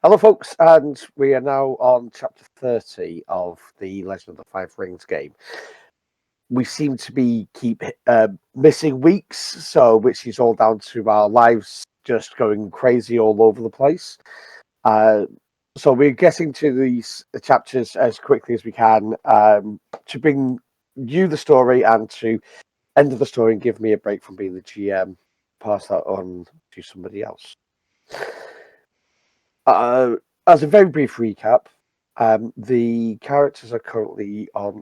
Hello, folks, and we are now on chapter 30 of the Legend of the Five Rings game. We seem to keep missing weeks, which is all down to our lives just going crazy all over the place. So we're getting to these chapters as quickly as we can to bring you the story and to end the story and give me a break from being the GM, pass that on to somebody else. As a very brief recap, the characters are currently on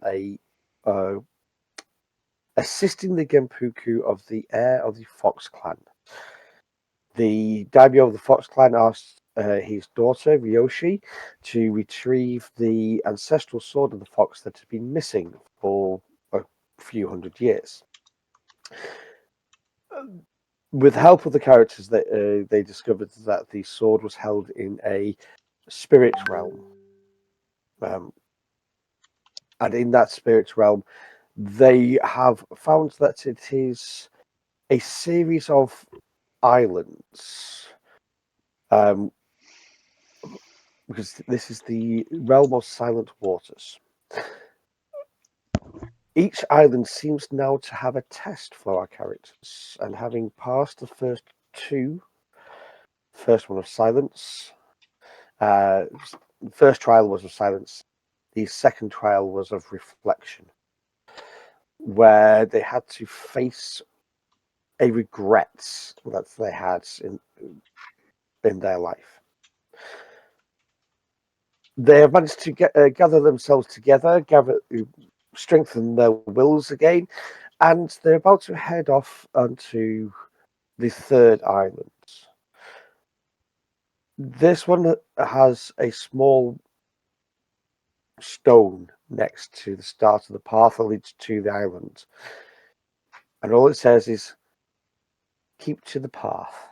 assisting the Genpuku of the heir of the Fox Clan. The daimyo of the Fox Clan asked his daughter, Ryoshi, to retrieve the ancestral sword of the fox that had been missing for a few hundred years. With the help of the characters, they discovered that the sword was held in a spirit realm. And in that spirit realm, they have found that it is a series of islands. Because this is the realm of silent waters. Each island seems now to have a test for our characters, and having passed the first one of silence, the first trial was of silence, the second trial was of reflection, where they had to face a regret that they had in their life. They have managed to gather themselves together, strengthen their wills again, and they're about to head off onto the third island. This one has a small stone next to the start of the path that leads to the island, and all it says is, "Keep to the path."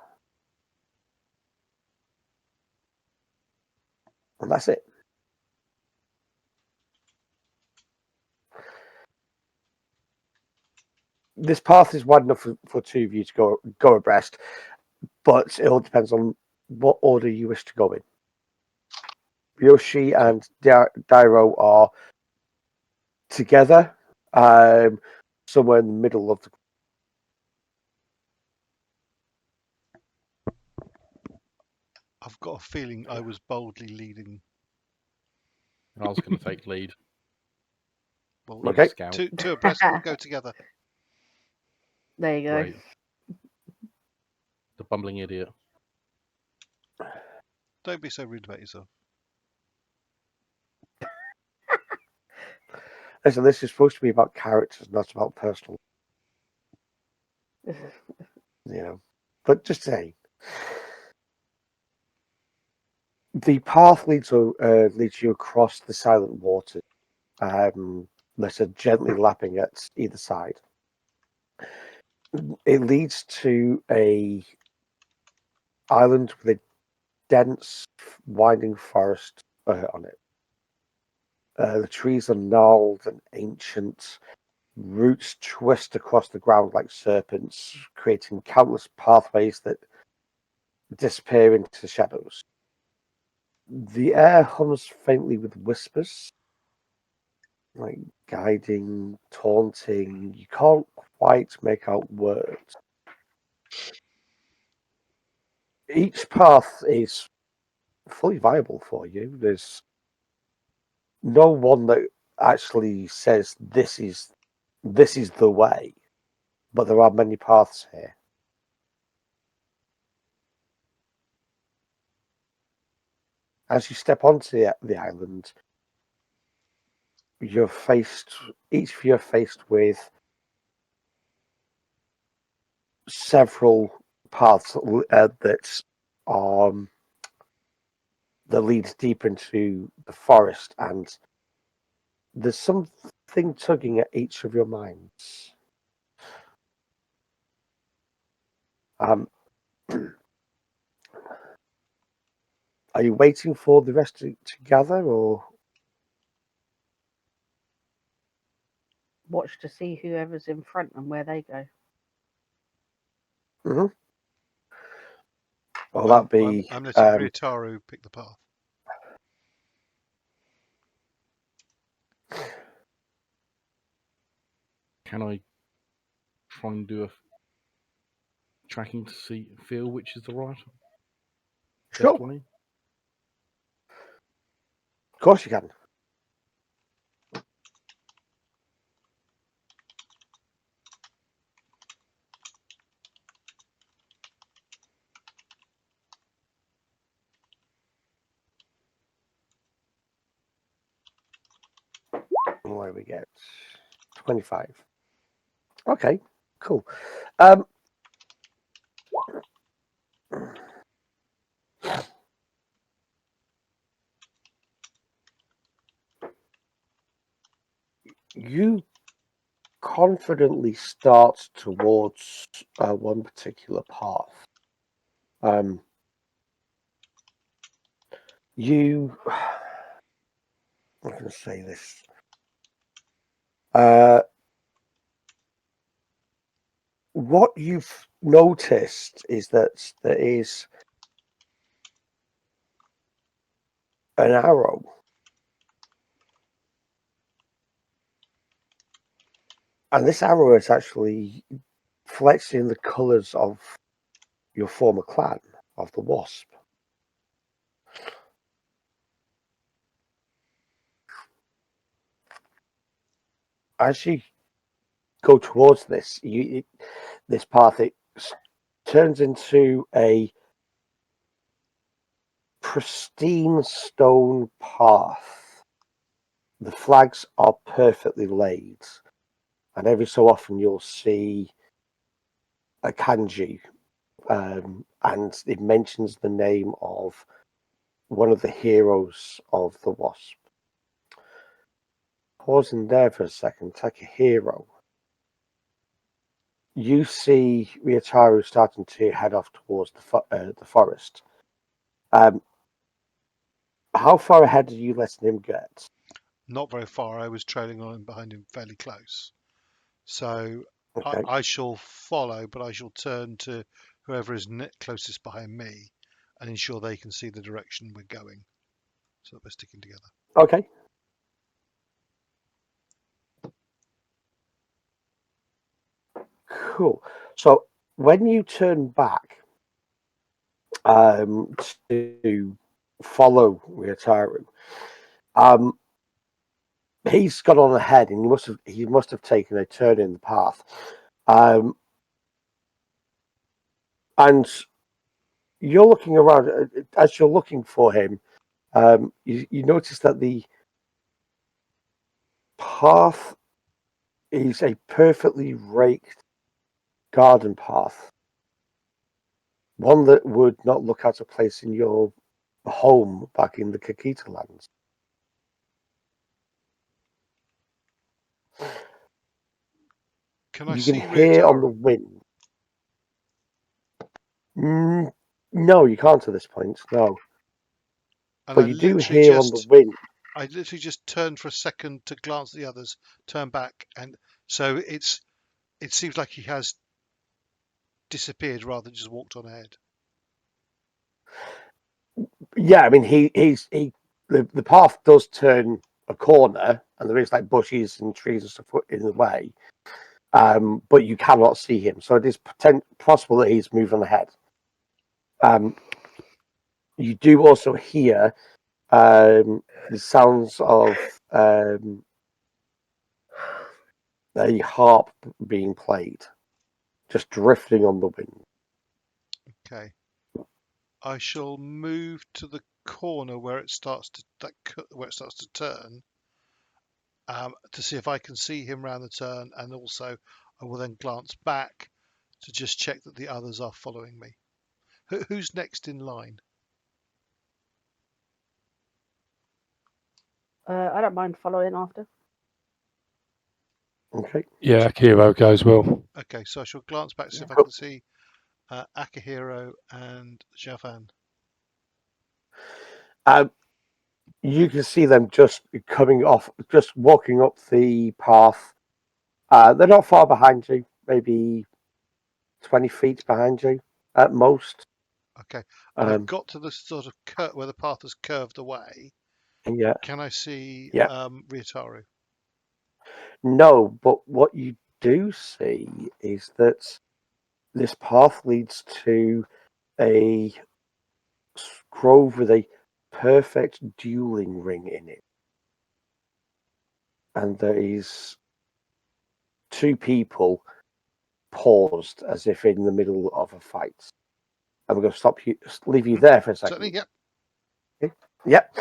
And that's it. This path is wide enough for two of you to go abreast, but it all depends on what order you wish to go in. Yoshi and Dairo are together, somewhere in the middle of the. I've got a feeling I was boldly leading. I was going to take lead. Well, Okay. Two abreast will go together. There you go. Right. The bumbling idiot. Don't be so rude about yourself. Listen, this is supposed to be about characters, not about personal. But just saying. The path leads you across the silent waters, that are gently lapping at either side. It leads to a island with a dense, winding forest on it. The trees are gnarled and ancient. Roots twist across the ground like serpents, creating countless pathways that disappear into the shadows. The air hums faintly with whispers, like guiding, taunting. You can't quite make out words. Each path is fully viable for you. There's no one that actually says this is the way, but there are many paths here. As you step onto the island, each of you are faced with several paths that lead deep into the forest, and there's something tugging at each of your minds. Are you waiting for the rest to gather, or Watch to see whoever's in front and where they go. Well, that'd be. I'm letting Ryutaro pick the path. can I try and do a tracking to feel which is the right Sure. best way? Of course you can. Where we get 25. Okay, cool. You confidently start towards one particular path. You, I'm going to say this. What you've noticed is that there is an arrow. And this arrow is actually flexing the colours of your former clan, of the Wasp. As you go towards this, this path, it turns into a pristine stone path. The flags are perfectly laid, and every so often you'll see a kanji, and it mentions the name of one of the heroes of the Wasp. Pausing there for a second, Akihiro. You see Ryutao starting to head off towards the forest. How far ahead did you let him get? Not very far. I was trailing on behind him fairly close. So Okay. I shall follow, but I shall turn to whoever is closest behind me and ensure they can see the direction we're going, so that we're sticking together. Okay. Cool. So when you turn back to follow Ryutaru, he's got on ahead, and he must have taken a turn in the path, and you're looking around. As you're looking for him, you notice that the path is a perfectly raked garden path, one that would not look out of place in your home back in the Kakita lands. Can I You see can hear on the Ryutaru? wind. No, you can't at this point. No, And but you do hear on the wind. I literally just turned for a second to glance at the others, turn back, and so it seems like he has disappeared rather than just walked on ahead. Yeah, I mean the path does turn a corner, and there is like bushes and trees and stuff in the way. But you cannot see him, so it is possible that he's moving ahead. You do also hear the sounds of a harp being played, just drifting on the wind. Okay. I shall move to the corner where it starts to turn, to see if I can see him round the turn, and also I will then glance back to just check that the others are following me. Who's next in line? I don't mind following after. Okay. Yeah, Akihiro goes well. Okay, so I shall glance back to see if I Cool. can see Akihiro and Xiaofan. You can see them just coming off, just walking up the path. They're not far behind you, maybe 20 feet behind you at most. Okay, and I've got to the sort of where the path has curved away. Yeah. Can I see Yeah. Ryutaru? No, but what you do see is that this path leads to a grove with a perfect dueling ring in it. And there is two people paused as if in the middle of a fight. And we're going to leave you there for a second. Certainly, yep. Okay. Yep.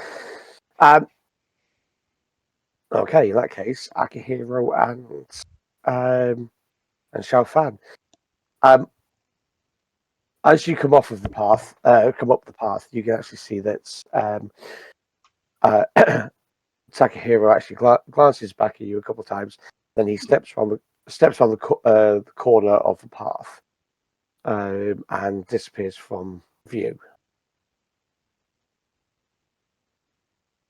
Okay, in that case, Akihiro and Xiaofan. As you come off of the path, come up the path, you can actually see that Takahiro actually glances back at you a couple of times. Then he steps on the corner of the path and disappears from view.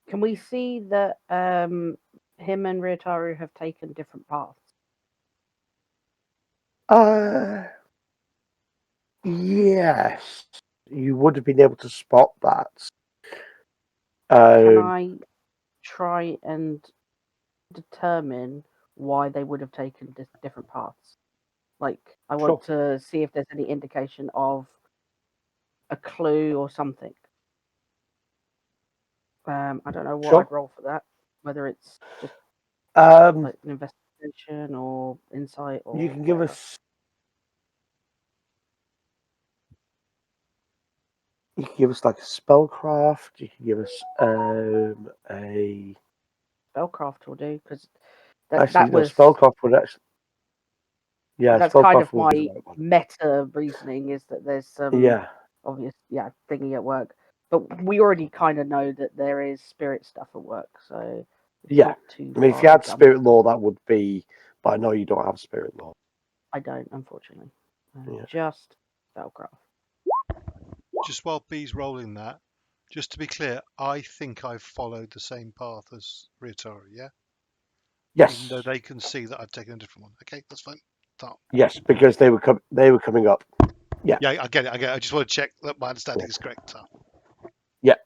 Can we see that him and Ryutao have taken different paths? Yes, you would have been able to spot that. Can I try and determine why they would have taken different paths? Like, I want to see if there's any indication of a clue or something. I don't know what I'd roll for that. Whether it's just like an investigation or insight or you can give whatever. us. You can give us like a spellcraft. You can give us a spellcraft will do because that was spellcraft would actually. Yeah, that's kind of my meta reasoning is that there's some obvious thingy at work, but we already kind of know that there is spirit stuff at work, so it's not too. I mean, if you had spirit law, that would be. But I know you don't have spirit law. I don't, unfortunately. Just spellcraft. Just while B's rolling that, just to be clear, I think I've followed the same path as Ryutao, yeah? Yes. Even though they can see that I've taken a different one. Okay, that's fine. Yes, because they were coming up. Yeah. Yeah, I get it. I just want to check that my understanding is correct. Yeah.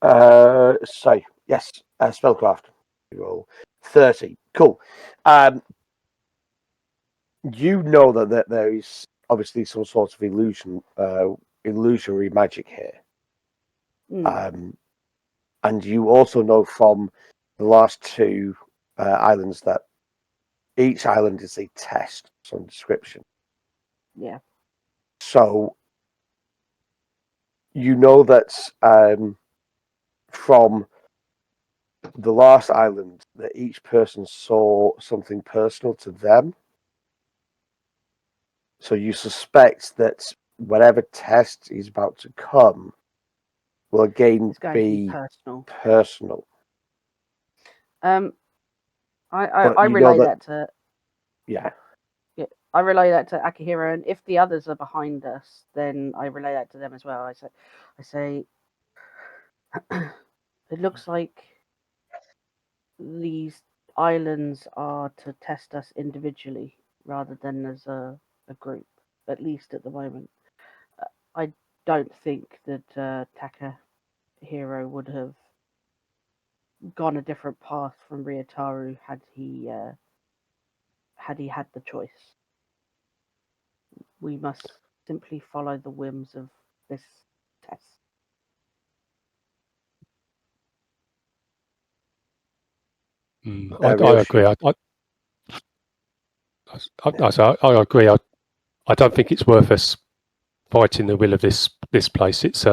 So yes, spellcraft roll 30. Cool. You know that there is obviously some sort of illusory magic here. And you also know from the last two islands that each island is a test of some description. Yeah. So you know that from the last island that each person saw something personal to them. So you suspect that whatever test is about to come will again be personal. I relay that to. Yeah. Yeah, I relay that to Akihiro, and if the others are behind us, then I relay that to them as well. I say, it looks like these islands are to test us individually rather than as a group, at least at the moment. I don't think that Takahiro would have gone a different path from Ryutao had he had the choice. We must simply follow the whims of this test. I agree. I agree. I don't think it's worth us fighting the will of this place. It's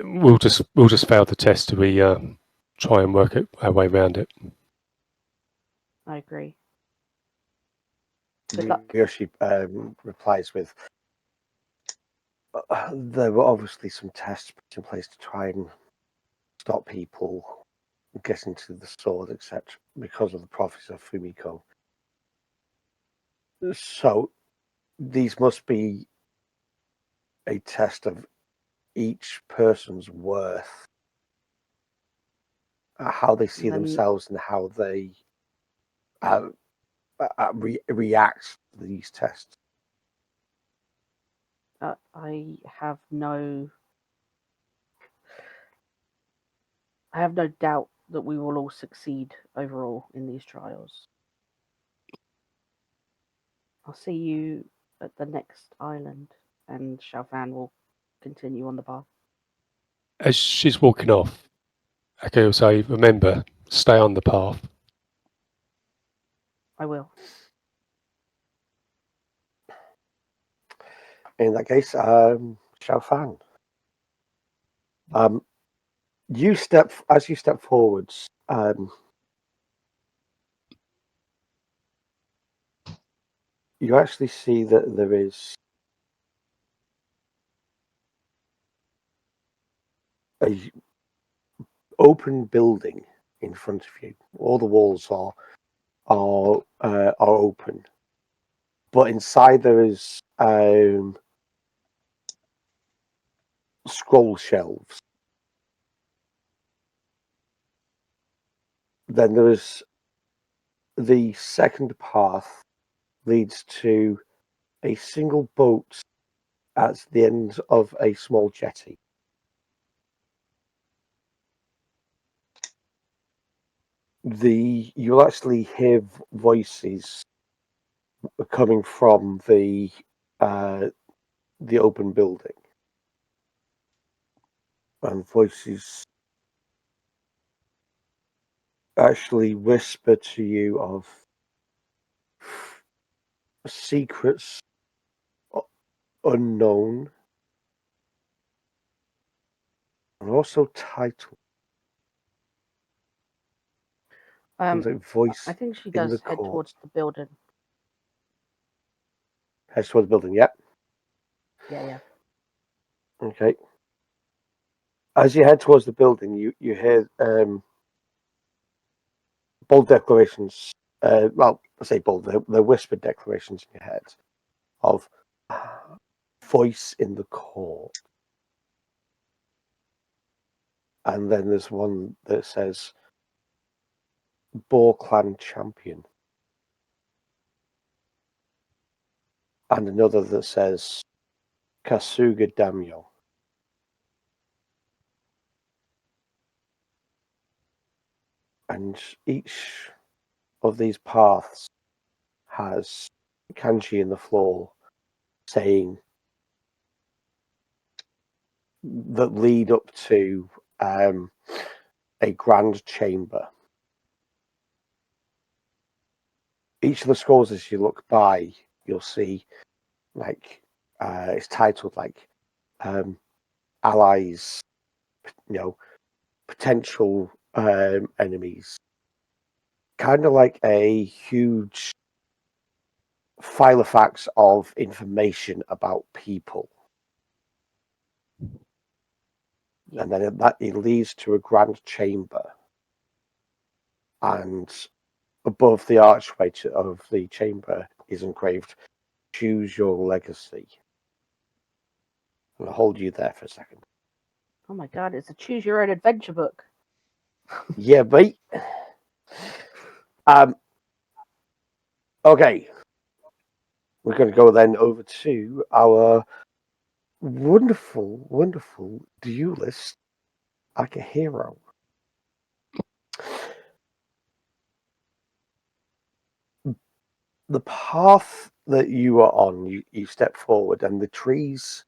we'll just fail the test till we try and work our way around it. I agree. Yoshi replies with, there were obviously some tests put in place to try and stop people getting to the sword, etc., because of the prophecy of Fumiko. So these must be a test of each person's worth, how they see themselves and how they react to these tests. I have no I have no doubt that we will all succeed overall in these trials. I'll see you at the next island, and Xiaofan will continue on the path. As she's walking off, Aki will say, remember, stay on the path. I will. In that case, Xiaofan. As you step forwards, you actually see that there is a open building in front of you. All the walls are open, but inside there is scroll shelves. Then there is the second path leads to a single boat at the end of a small jetty. You'll actually hear voices coming from the open building, and voices actually whisper to you of secrets unknown, and also titles. There's a voice I think she in does the head court. towards the building. Heads toward the building, yeah. Yeah. Okay. As you head towards the building, you hear bold declarations. Well, I say bold. They're whispered declarations in your head of voice in the court. And then there's one that says Boar Clan champion. And another that says Kasuga Damyo. And each of these paths has kanji in the floor saying that lead up to a grand chamber. Each of the scrolls, as you look by, you'll see like it's titled like allies, potential enemies, kind of like a huge file of facts of information about people. Yeah. And then it leads to a grand chamber, and above the archway of the chamber is engraved, "Choose your legacy." I'll hold you there for a second. Oh my god, it's a choose your own adventure book. Yeah, mate. Okay. We're going to go then over to our wonderful, wonderful duelist, Akihiro. The path that you are on, you step forward, and the trees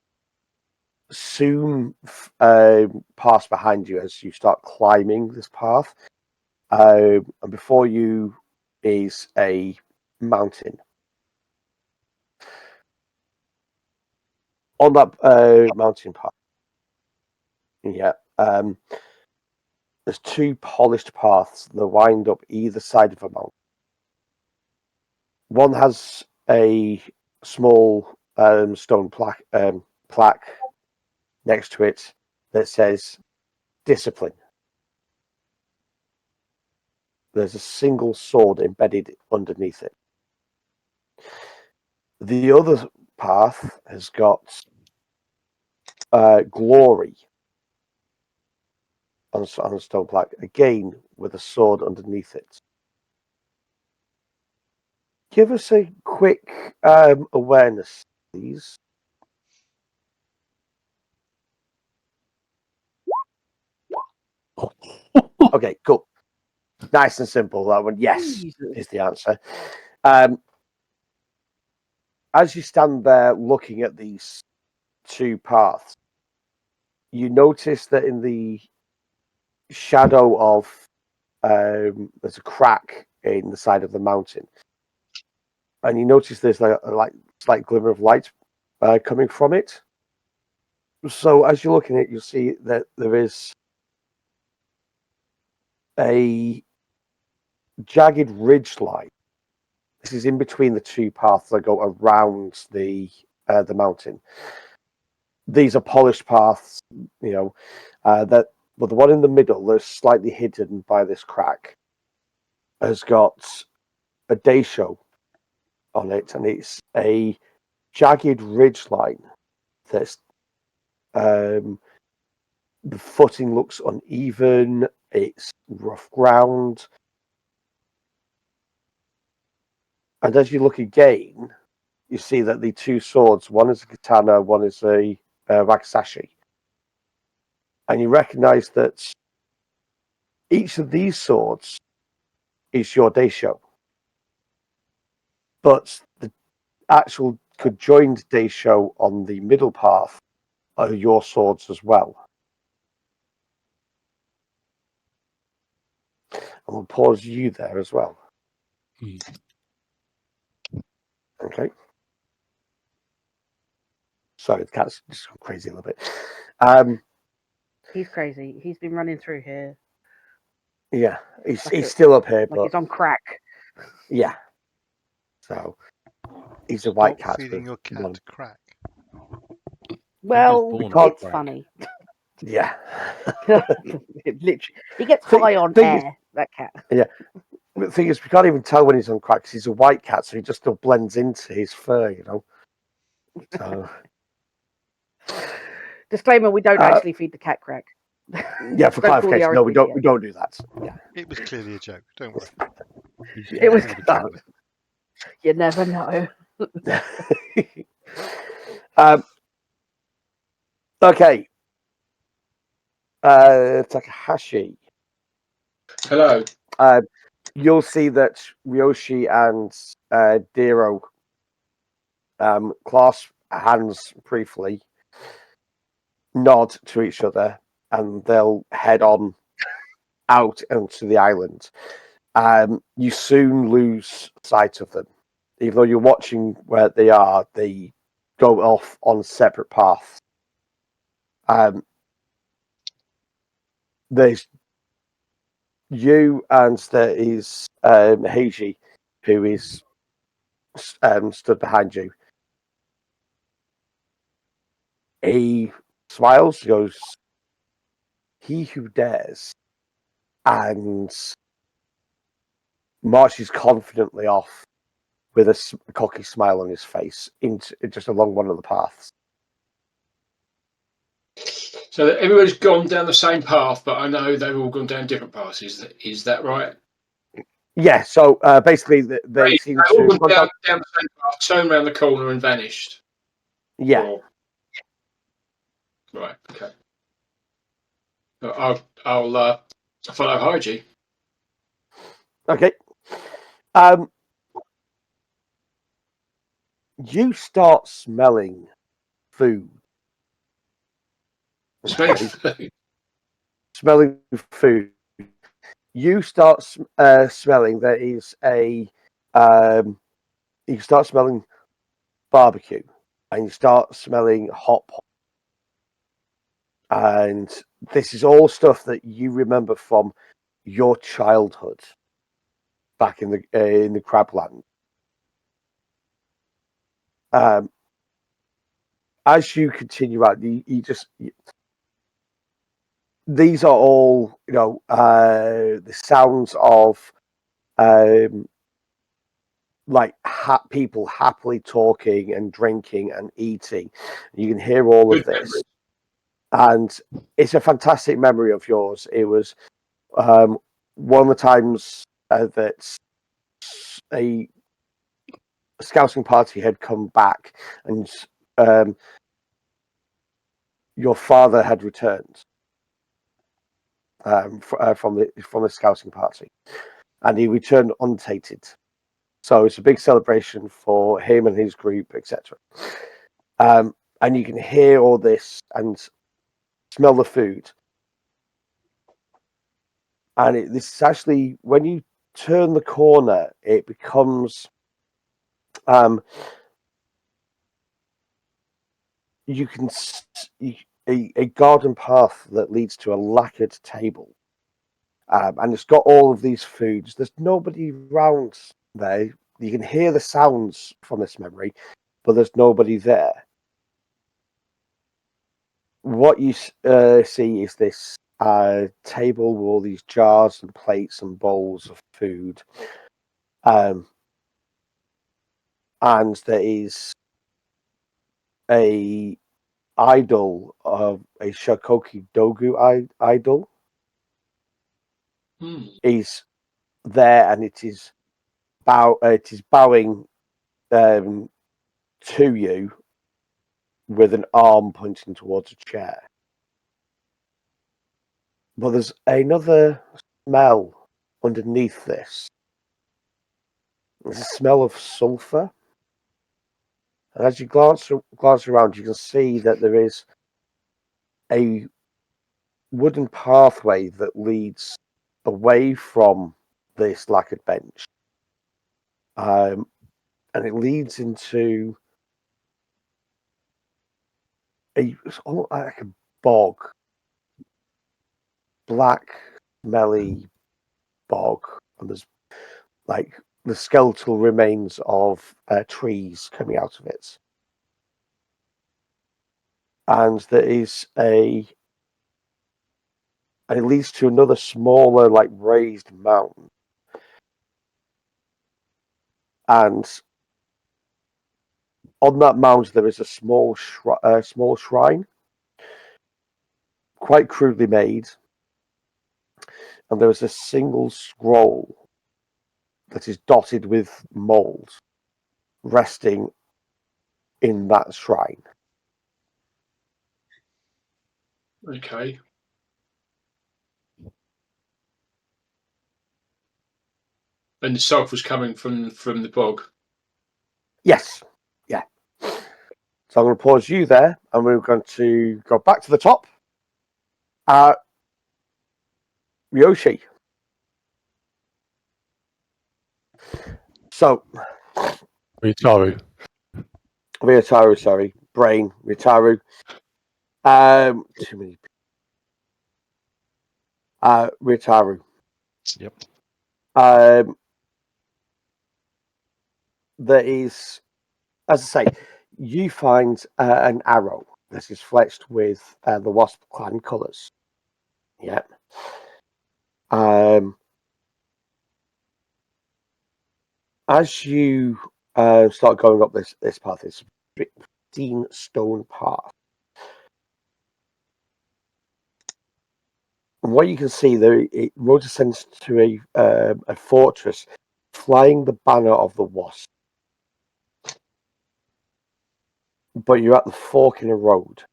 soon pass behind you as you start climbing this path. And before you is a mountain. On that mountain path, yeah, there's two polished paths that wind up either side of a mountain. One has a small stone plaque next to it that says discipline. There's a single sword embedded underneath it. The other path has got glory on a stone plaque, again with a sword underneath it. Give us a quick awareness, please. Okay, cool. Nice and simple, that one. Yes, Jesus. is the answer. As you stand there looking at these two paths, you notice that in the shadow of there's a crack in the side of the mountain, and you notice there's like a slight glimmer of light coming from it. So as you're looking at it, you'll see that there is a jagged ridge line. This is in between the two paths that go around the mountain. These are polished paths, but the one in the middle that's slightly hidden by this crack has got a daisho on it, and it's a jagged ridge line that's the footing looks uneven, it's rough ground. And as you look again, you see that the two swords, one is a katana, one is a wakizashi. And you recognize that each of these swords is your daisho. But the actual conjoined daisho on the middle path are your swords as well. And we'll pause you there as well. Okay. Sorry, the cat's just gone crazy a little bit. He's crazy. He's been running through here. Yeah, he's still up here, Like but he's on crack. yeah. So he's a Stop white cat. feeding your cat crack. Well, born on it's crack. funny. Yeah. Literally, he gets high on air. That cat. Yeah. The thing is, we can't even tell when he's on crack because he's a white cat, so he just still blends into his fur, So. Disclaimer: we don't actually feed the cat crack. Yeah, for Don't call the clarification, no, we RSPCA. don't do that. Yeah. It was clearly a joke. Don't worry. It was. Yeah, You never know. Okay. Takahashi. Hello. You'll see that Ryoshi and Dero clasp hands briefly, nod to each other, and they'll head on out onto the island. You soon lose sight of them. Even though you're watching where they are, they go off on separate paths. There's you, and there is Heichi, who is stood behind you. He smiles, goes, "He who dares," and marches confidently off with a cocky smile on his face, just along one of the paths. So everybody's gone down the same path, but I know they've all gone down different paths. Is that right? Yeah. So basically, they seem They've all to gone down the same path, turned around the corner, and vanished. Yeah. Or... Right. Okay. I'll follow Heichi. Okay. You start smelling food. Smelling food. You start smelling. There is a. You start smelling barbecue, and you start smelling hot pot. And this is all stuff that you remember from your childhood, back in the Crabland. As you continue out, these are all the sounds of like people happily talking and drinking and eating. You can hear all of this, and it's a fantastic memory of yours. It was one of the times that a scouting party had come back, and your father had returned. from the scouting party, and he returned untainted. So it's a big celebration for him and his group, etc. And you can hear all this and smell the food. And this is actually, when you turn the corner, it becomes you can a garden path that leads to a lacquered table, and it's got all of these foods. There's nobody around there. You can hear the sounds from this memory, but there's nobody there. What you see is this table with all these jars and plates and bowls of food, and there is a idol of a Shakoki Dogu idol. Is there, and it is bowing to you with an arm pointing towards a chair. But there's another smell underneath this. There's a smell of sulfur. And as you glance around, you can see that there is a wooden pathway that leads away from this lacquered bench. And it leads into it's almost like a bog. Black, smelly bog. And there's like the skeletal remains of trees coming out of it. And there is and it leads to another smaller, like raised mountain. And on that mound, there is a small shrine, quite crudely made. And there is a single scroll that is dotted with mold resting in that shrine. Okay. And the salt was coming from the bog. Yes. Yeah. So I'm going to pause you there, and we're going to go back to the top. Ryoshi. So, Ryutao. Ryutaru, brain, Ryutaru. Too many. Ryutaru. Yep. There is, as I say, you find an arrow that is fletched with the Wasp Clan colours. Yeah. As you start going up this path, it's a pristine stone path. And what you can see there, it road descends to a fortress flying the banner of the Wasp. But you're at the fork in a road.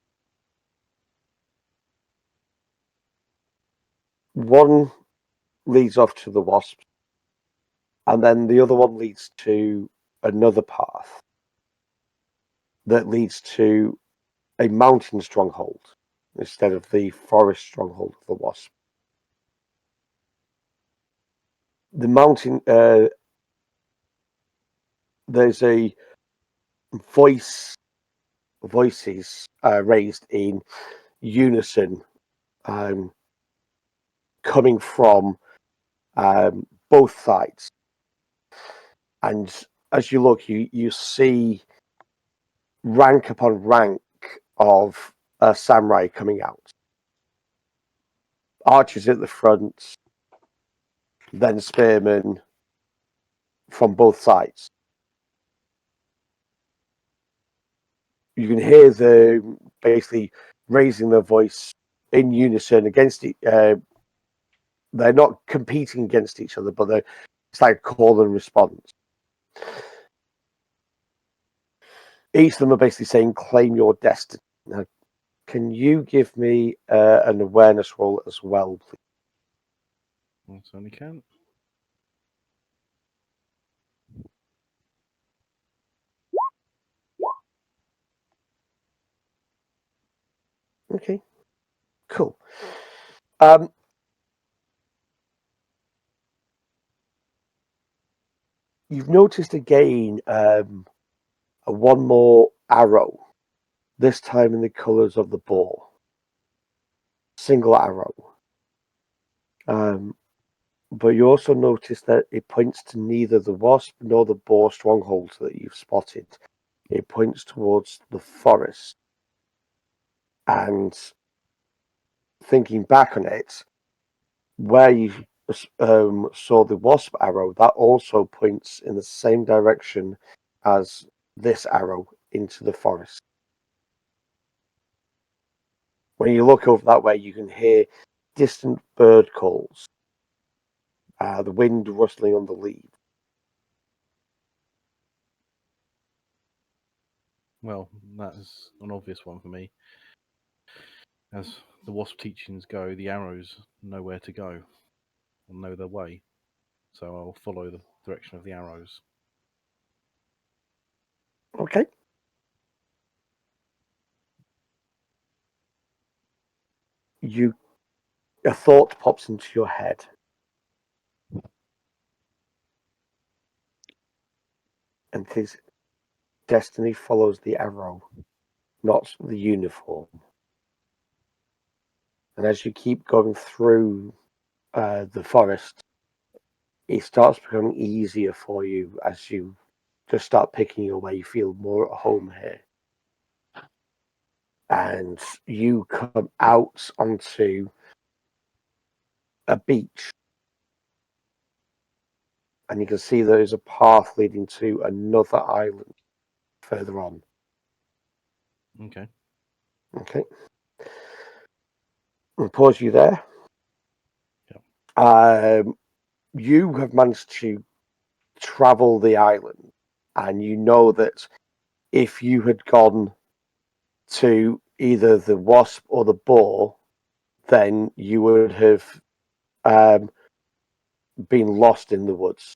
One leads off to the Wasp, and then the other one leads to another path that leads to a mountain stronghold instead of the forest stronghold of the Wasp. The mountain, there's a voices raised in unison, coming from both sides. And as you look, you see rank upon rank of samurai coming out. Archers at the front, then spearmen from both sides. You can hear them basically raising their voice in unison against it. They're not competing against each other, but it's like call and response. Each of them are basically saying, claim your destiny. Now, can you give me an awareness roll as well, please? I certainly can. Okay, cool. You've noticed again one more arrow, this time in the colours of the boar. Single arrow. But you also notice that it points to neither the wasp nor the boar strongholds that you've spotted. It points towards the forest. And thinking back on it, where you saw the wasp arrow, that also points in the same direction as this arrow into the forest. When you look over that way, you can hear distant bird calls, the wind rustling on the leaves. Well, that's an obvious one for me. As the wasp teachings go, the arrows know where to go and know their way. So I'll follow the direction of the arrows. Okay. A thought pops into your head. And it is destiny follows the arrow, not the uniform. And as you keep going through the forest, it starts becoming easier for you as you just start picking your way. You feel more at home here. And you come out onto a beach. And you can see there is a path leading to another island further on. Okay. Okay. I'll pause you there. Yeah. You have managed to travel the island, and you know that if you had gone to either the wasp or the boar, then you would have been lost in the woods.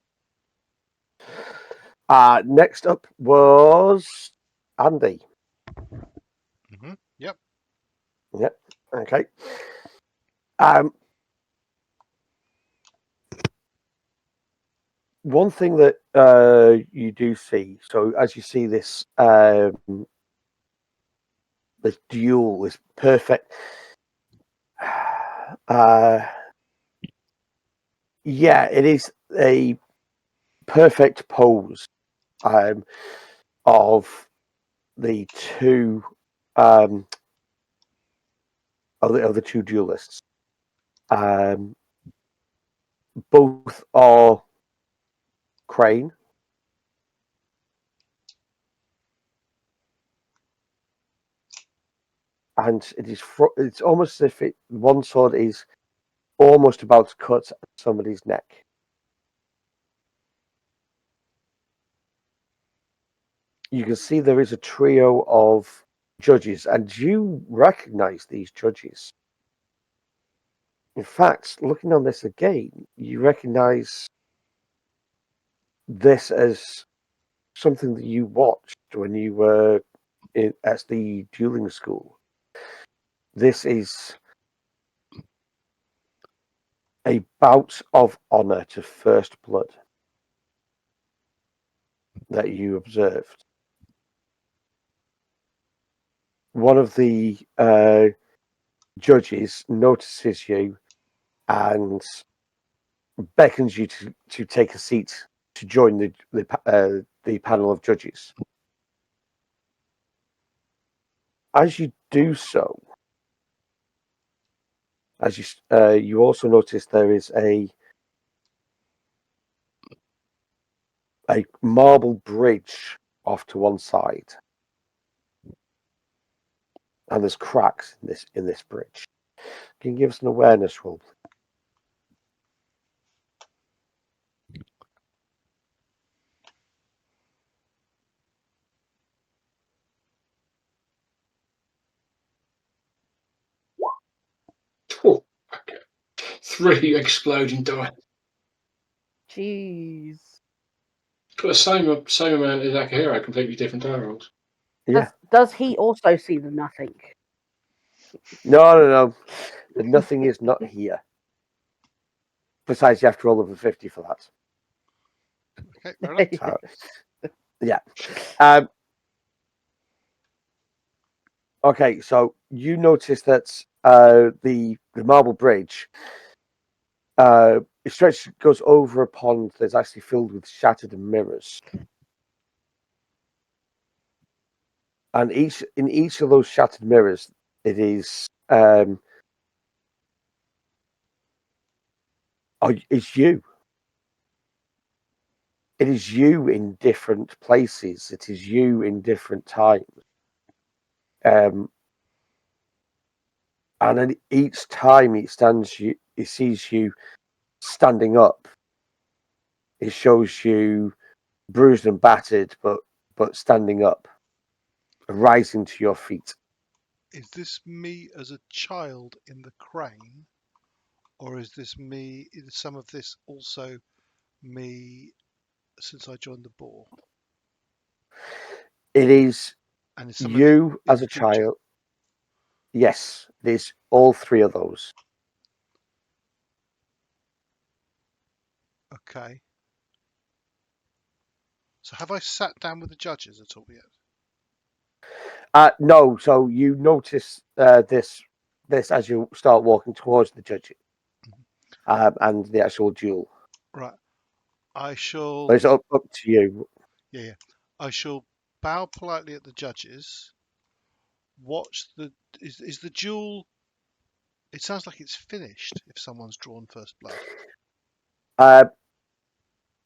Next up was Andy. Yep. Yep. Okay. One thing that you do see, so as you see this this duel, this perfect yeah, it is a perfect pose of the two of the two duelists. Both are crane. And it's almost as if one sword is almost about to cut somebody's neck. You can see there is a trio of judges, and you recognize these judges. In fact, looking on this again, you recognize this as something that you watched when you were at the dueling school. This is a bout of honor to first blood that you observed. One of the judges notices you and beckons you to take a seat to join the panel of judges. As you do so, you also notice there is a marble bridge off to one side, and there's cracks in this bridge. Can you give us an awareness roll? Oh, okay. 3 exploding die. Jeez. Got the same amount as Akihiro, completely different die rolls. Yeah. Does he also see the nothing? No. The nothing is not here. Besides, you have to roll over 50 for that. Okay, fair enough. So, yeah. Okay, so you notice that the marble bridge goes over a pond that's actually filled with shattered mirrors. And in each of those shattered mirrors, it is it's you. It is you in different places. It is you in different times. And then each time it sees you standing up. It shows you bruised and battered, but standing up, rising to your feet. Is this me as a child in the crane, or is some of this also me since I joined the boar? It is And is some of it you in as the a future? child. Yes, it is all 3 of those. Okay. So have I sat down with the judges at all yet? No, so you notice this as you start walking towards the judge and the actual duel. Right. I shall. But it's up to you. Yeah. I shall bow politely at the judges. Watch the. Is the duel? It sounds like it's finished if someone's drawn first blood.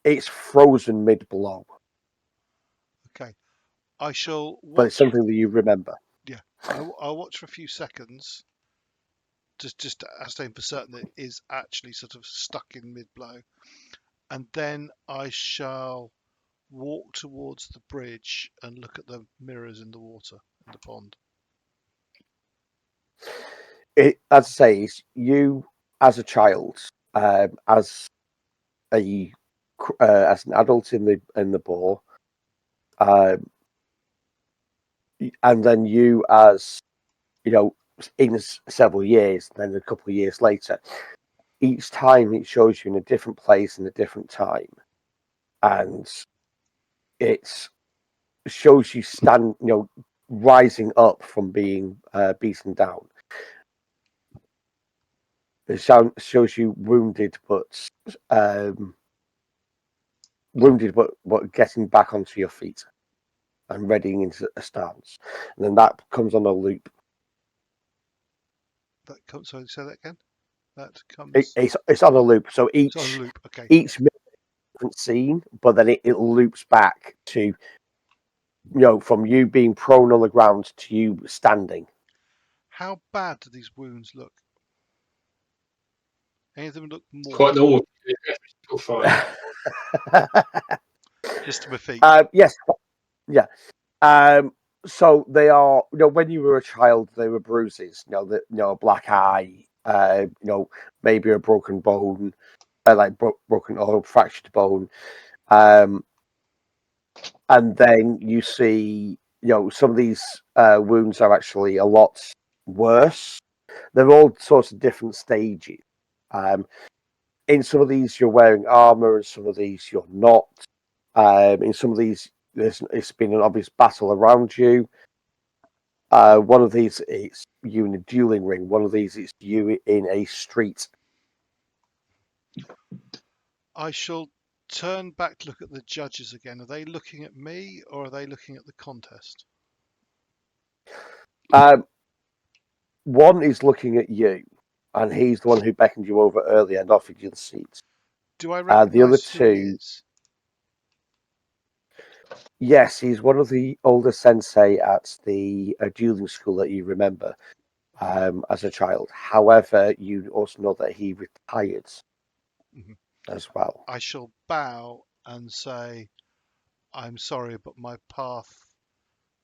It's frozen mid-blow, Okay. I shall but it's watch. something that you remember. Yeah. I'll watch for a few seconds. Just to ascertain for certain that it is actually sort of stuck in mid-blow, and then I shall walk towards the bridge and look at the mirrors in the water in the pond. As I say, it's you as a child, as an adult in the boar, and then you as in several years, then a couple of years later. Each time it shows you in a different place in a different time, and it shows you rising up from being beaten down. It shows you wounded, but getting back onto your feet and readying into a stance. And then that comes on a loop. That comes. Sorry, say that again. That comes. It's on a loop. So It's on a loop. Okay. each different scene, but then it loops back to from you being prone on the ground to you standing. How bad do these wounds look? Any of them look more? Quite normal. Still fine. Just to my feet. Yes, yeah. So they are. When you were a child, they were bruises. A black eye. Maybe a broken bone, broken or fractured bone. And then you see, some of these wounds are actually a lot worse. They're all sorts of different stages. In some of these, you're wearing armor, and some of these, you're not. In some of these, it's been an obvious battle around you. One of these, it's you in a dueling ring. One of these, it's you in a street. I shall turn back to look at the judges again. Are they looking at me or are they looking at the contest? One is looking at you, and he's the one who beckoned you over earlier and offered you the seat. Do I The other recognise who he two, is? yes, he's one of the older sensei at the dueling school that you remember as a child. However, you also know that he retired as well. I shall bow and say, I'm sorry, but my path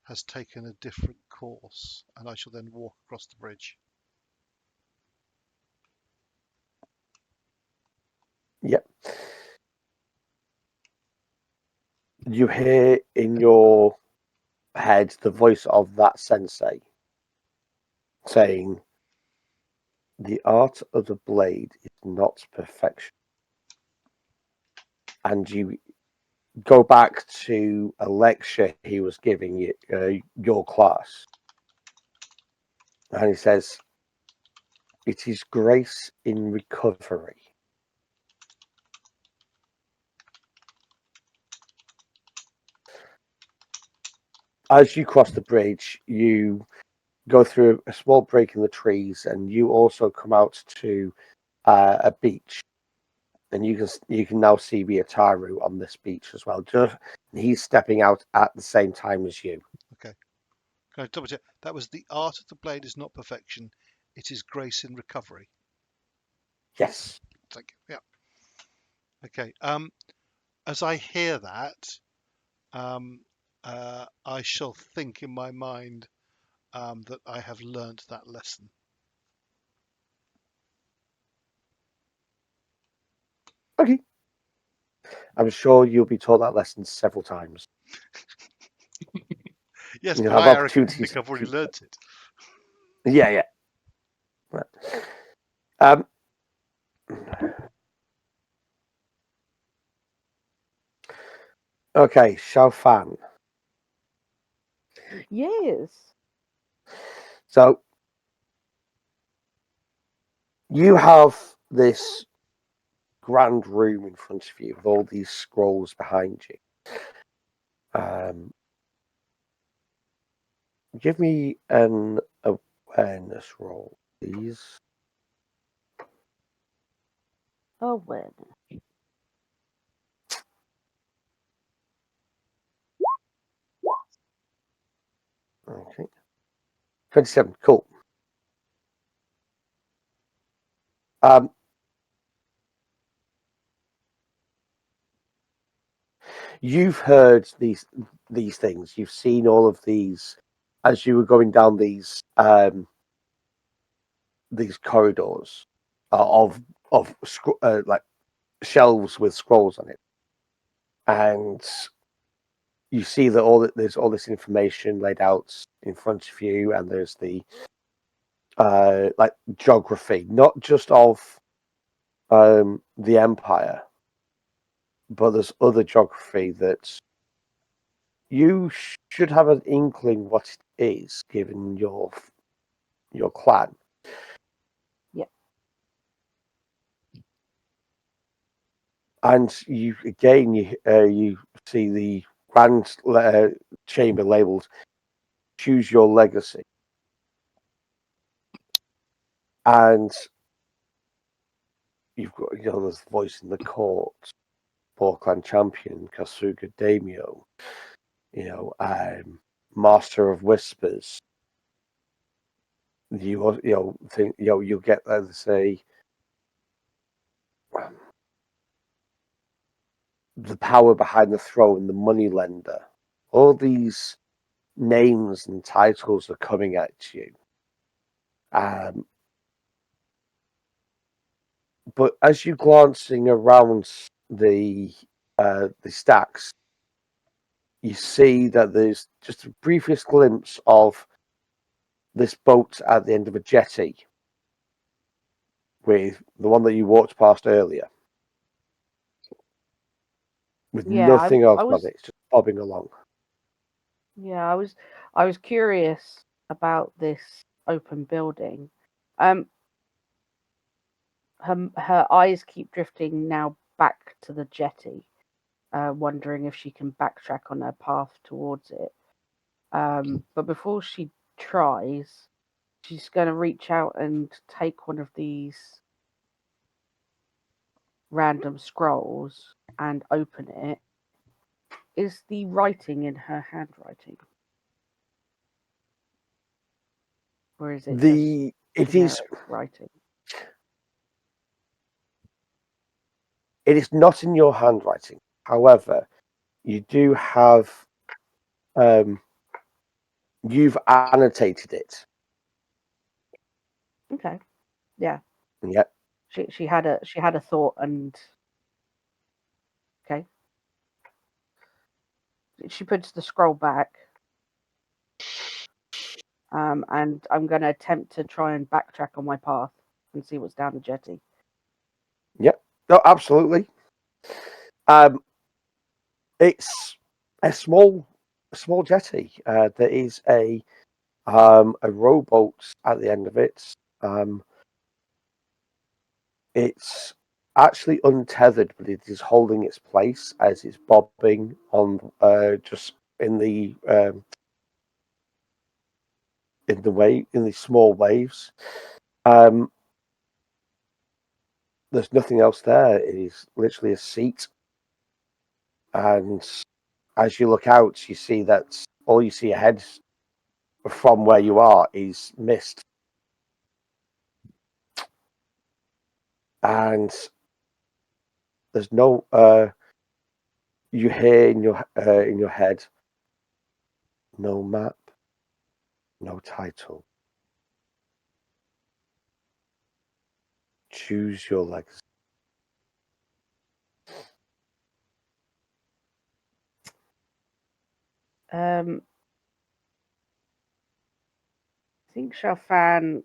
has taken a different course, and I shall then walk across the bridge. you hear in your head the voice of that sensei saying, "The art of the blade is not perfection." And you go back to a lecture he was giving your class, and he says, "It is grace in recovery." As you cross the bridge, you go through a small break in the trees, and you also come out to a beach, and you can now see Ryutao on this beach as well. He's stepping out at the same time as you. Okay. Can I double check? That was the art of the blade is not perfection. It is grace in recovery. Yes. Thank you. Yeah. Okay. As I hear that, I shall think in my mind that I have learnt that lesson. Okay. I'm sure you'll be taught that lesson several times. Yes, You'll but have I arrogantly opportunities. think I've already learnt it. Yeah. Um. Okay, Xiaofan. Yes. So you have this grand room in front of you with all these scrolls behind you. Give me an awareness roll, please. Awareness. Okay. 27. Cool. You've heard these things. You've seen all of these as you were going down these corridors of like shelves with scrolls on it, and you see that there's all this information laid out in front of you, and there's the like geography, not just of the empire, but there's other geography that you should have an inkling what it is, given your clan. Yeah. And you see the grand chamber labeled "Choose Your Legacy," and you've got this voice in the court, Boar Clan champion Kasuga Daimyo, master of whispers. You'll get there to say the power behind the throne, the money lender. All these names and titles are coming at you. But as you're glancing around the stacks, you see that there's just the briefest glimpse of this boat at the end of a jetty, with the one that you walked past earlier, with Yeah, nothing else I on was it. It's just bobbing along. yeah, I was curious about this open building. Um her eyes keep drifting now back to the jetty, wondering if she can backtrack on her path towards it. But before she tries, she's going to reach out and take one of these random scrolls and open it. Is the writing in her handwriting? Or is it just It is generic writing? not in your handwriting. However, you do have you've annotated it. Okay. Yeah. Yeah. She had a thought and okay. She puts the scroll back. And I'm going to attempt to try and backtrack on my path and see what's down the jetty. Yep. No, absolutely. It's a small jetty. There is a rowboat at the end of it. It's actually untethered, but it is holding its place as it's bobbing on just in the small waves. There's nothing else there. It is literally a seat, and as you look out, you see that all you see ahead from where you are is mist, and there's no. You hear in your head, no map, no title. Choose your legacy. I think Xiaofan.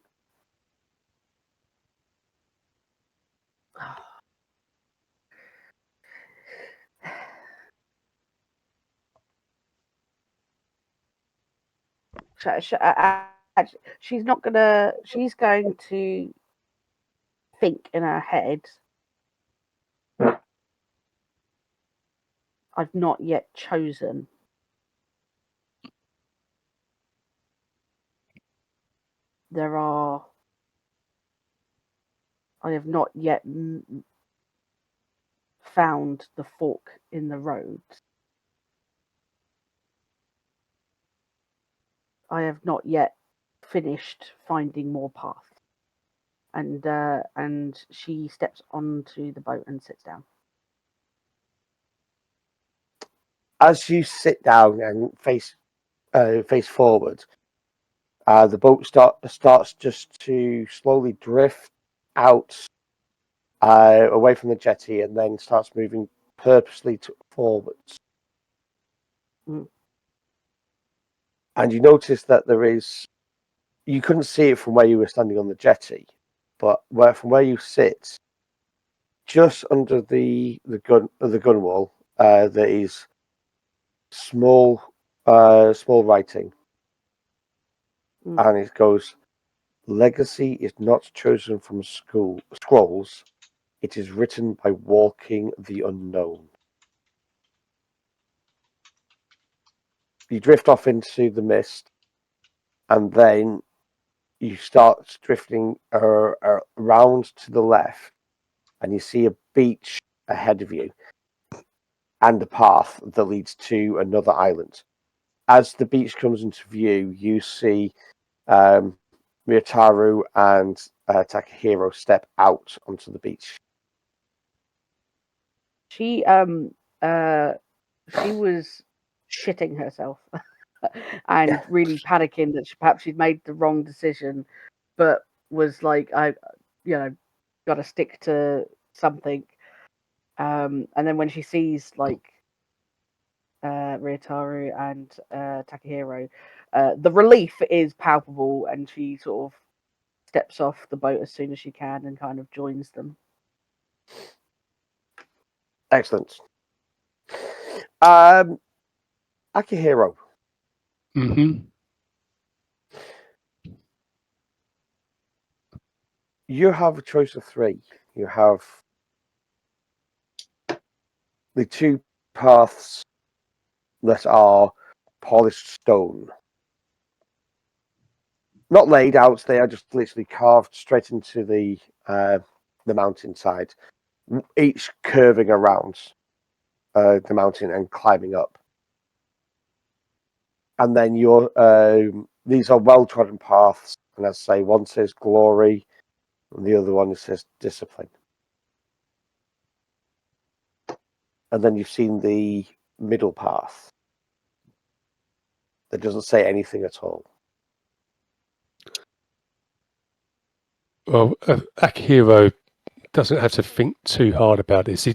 She's not gonna. She's going to think in her head. I've not yet chosen. I have not yet found the fork in the road. I have not yet finished finding more paths. And she steps onto the boat and sits down. As you sit down and face forward, the boat starts just to slowly drift out away from the jetty, and then starts moving purposely forwards. Mm. And you notice that you couldn't see it from where you were standing on the jetty, but from where you sit, just under the gunwale, there is small writing, and it goes, "Legacy is not chosen from scrolls. It is written by walking the unknown." You drift off into the mist, and then you start drifting around to the left, and you see a beach ahead of you and a path that leads to another island. As the beach comes into view, you see Ryutao and Takahiro step out onto the beach. She was shitting herself and really panicking that perhaps she'd made the wrong decision, but was like, I got to stick to something. And then when she sees like Ryutao and Takahiro, the relief is palpable, and she sort of steps off the boat as soon as she can and kind of joins them. Excellent. Akihiro. Mm-hmm. You have a choice of three. You have the two paths that are polished stone. Not laid out, they are just literally carved straight into the mountainside, each curving around the mountain and climbing up. And then these are well-trodden paths, and as I say, one says glory, and the other one says discipline. And then you've seen the middle path that doesn't say anything at all. Well, Akihiro doesn't have to think too hard about this.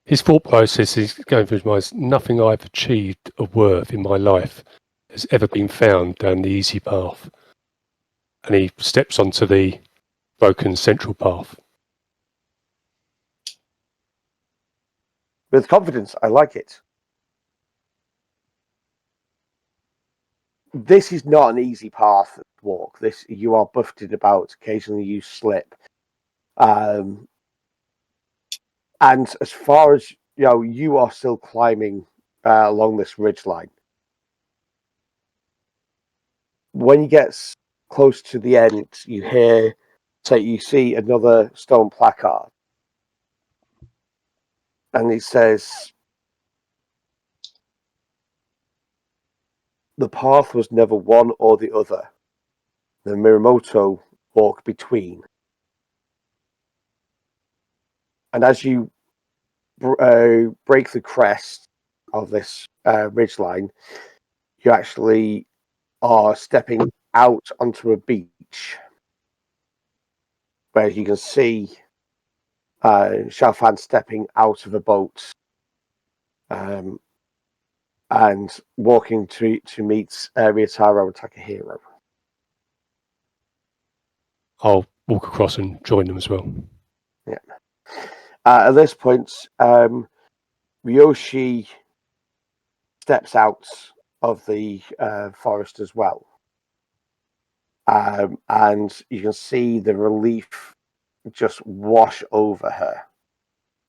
his thought process is going through his mind. Nothing I've achieved of worth in my life has ever been found down the easy path. And he steps onto the broken central path. With confidence, I like it. This is not an easy path to walk. You are buffeted about. Occasionally, you slip. And as far as you are still climbing along this ridgeline. When you get close to the end, you see another stone placard, and it says, "The path was never one or the other. The Miramoto walk between." And as you break the crest of this ridgeline, you actually are stepping out onto a beach where you can see Xiaofan stepping out of a boat and walking to meet Ryutao and Takahiro. I'll walk across and join them as well. Yeah. At this point, Ryoshi steps out of the forest as well. And you can see the relief just wash over her.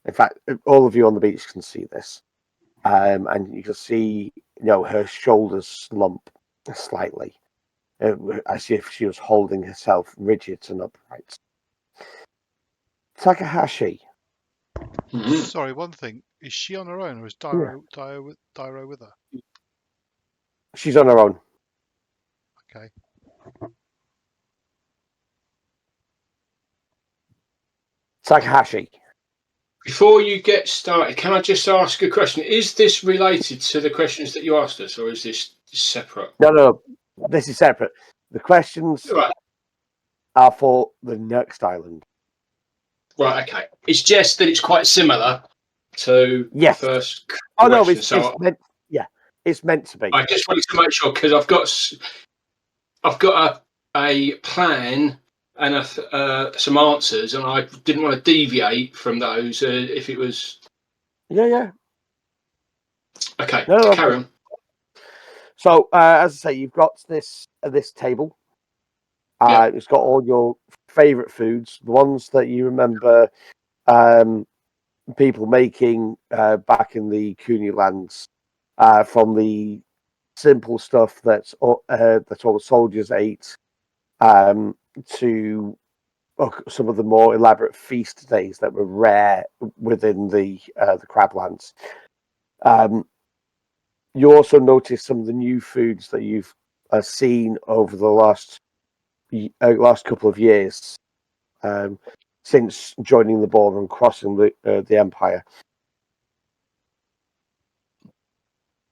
In fact, all of you on the beach can see this. And you can see, her shoulders slump slightly, as if she was holding herself rigid and upright. Takahashi. Mhm. Sorry, one thing. Is she on her own, or is Dairo with her? She's on her own. Okay. Takahashi. Before you get started, can I just ask a question? Is this related to the questions that you asked us, or is this separate? No. This is separate. The questions Right. are for the next island. Right. Okay. It's just that it's quite similar to Yes. the first question. Oh no, it's meant to be. I just wanted to make sure because I've got a plan and some answers, and I didn't want to deviate from those if it was Yeah. okay. No, Carry on. So, as I say, you've got this table. Yeah. It's got all your favourite foods, the ones that you remember people making back in the Kuni lands, from the simple stuff that all the soldiers ate, to some of the more elaborate feast days that were rare within the Crablands. You also notice some of the new foods that you've seen over the last couple of years, since joining the border and crossing the Empire.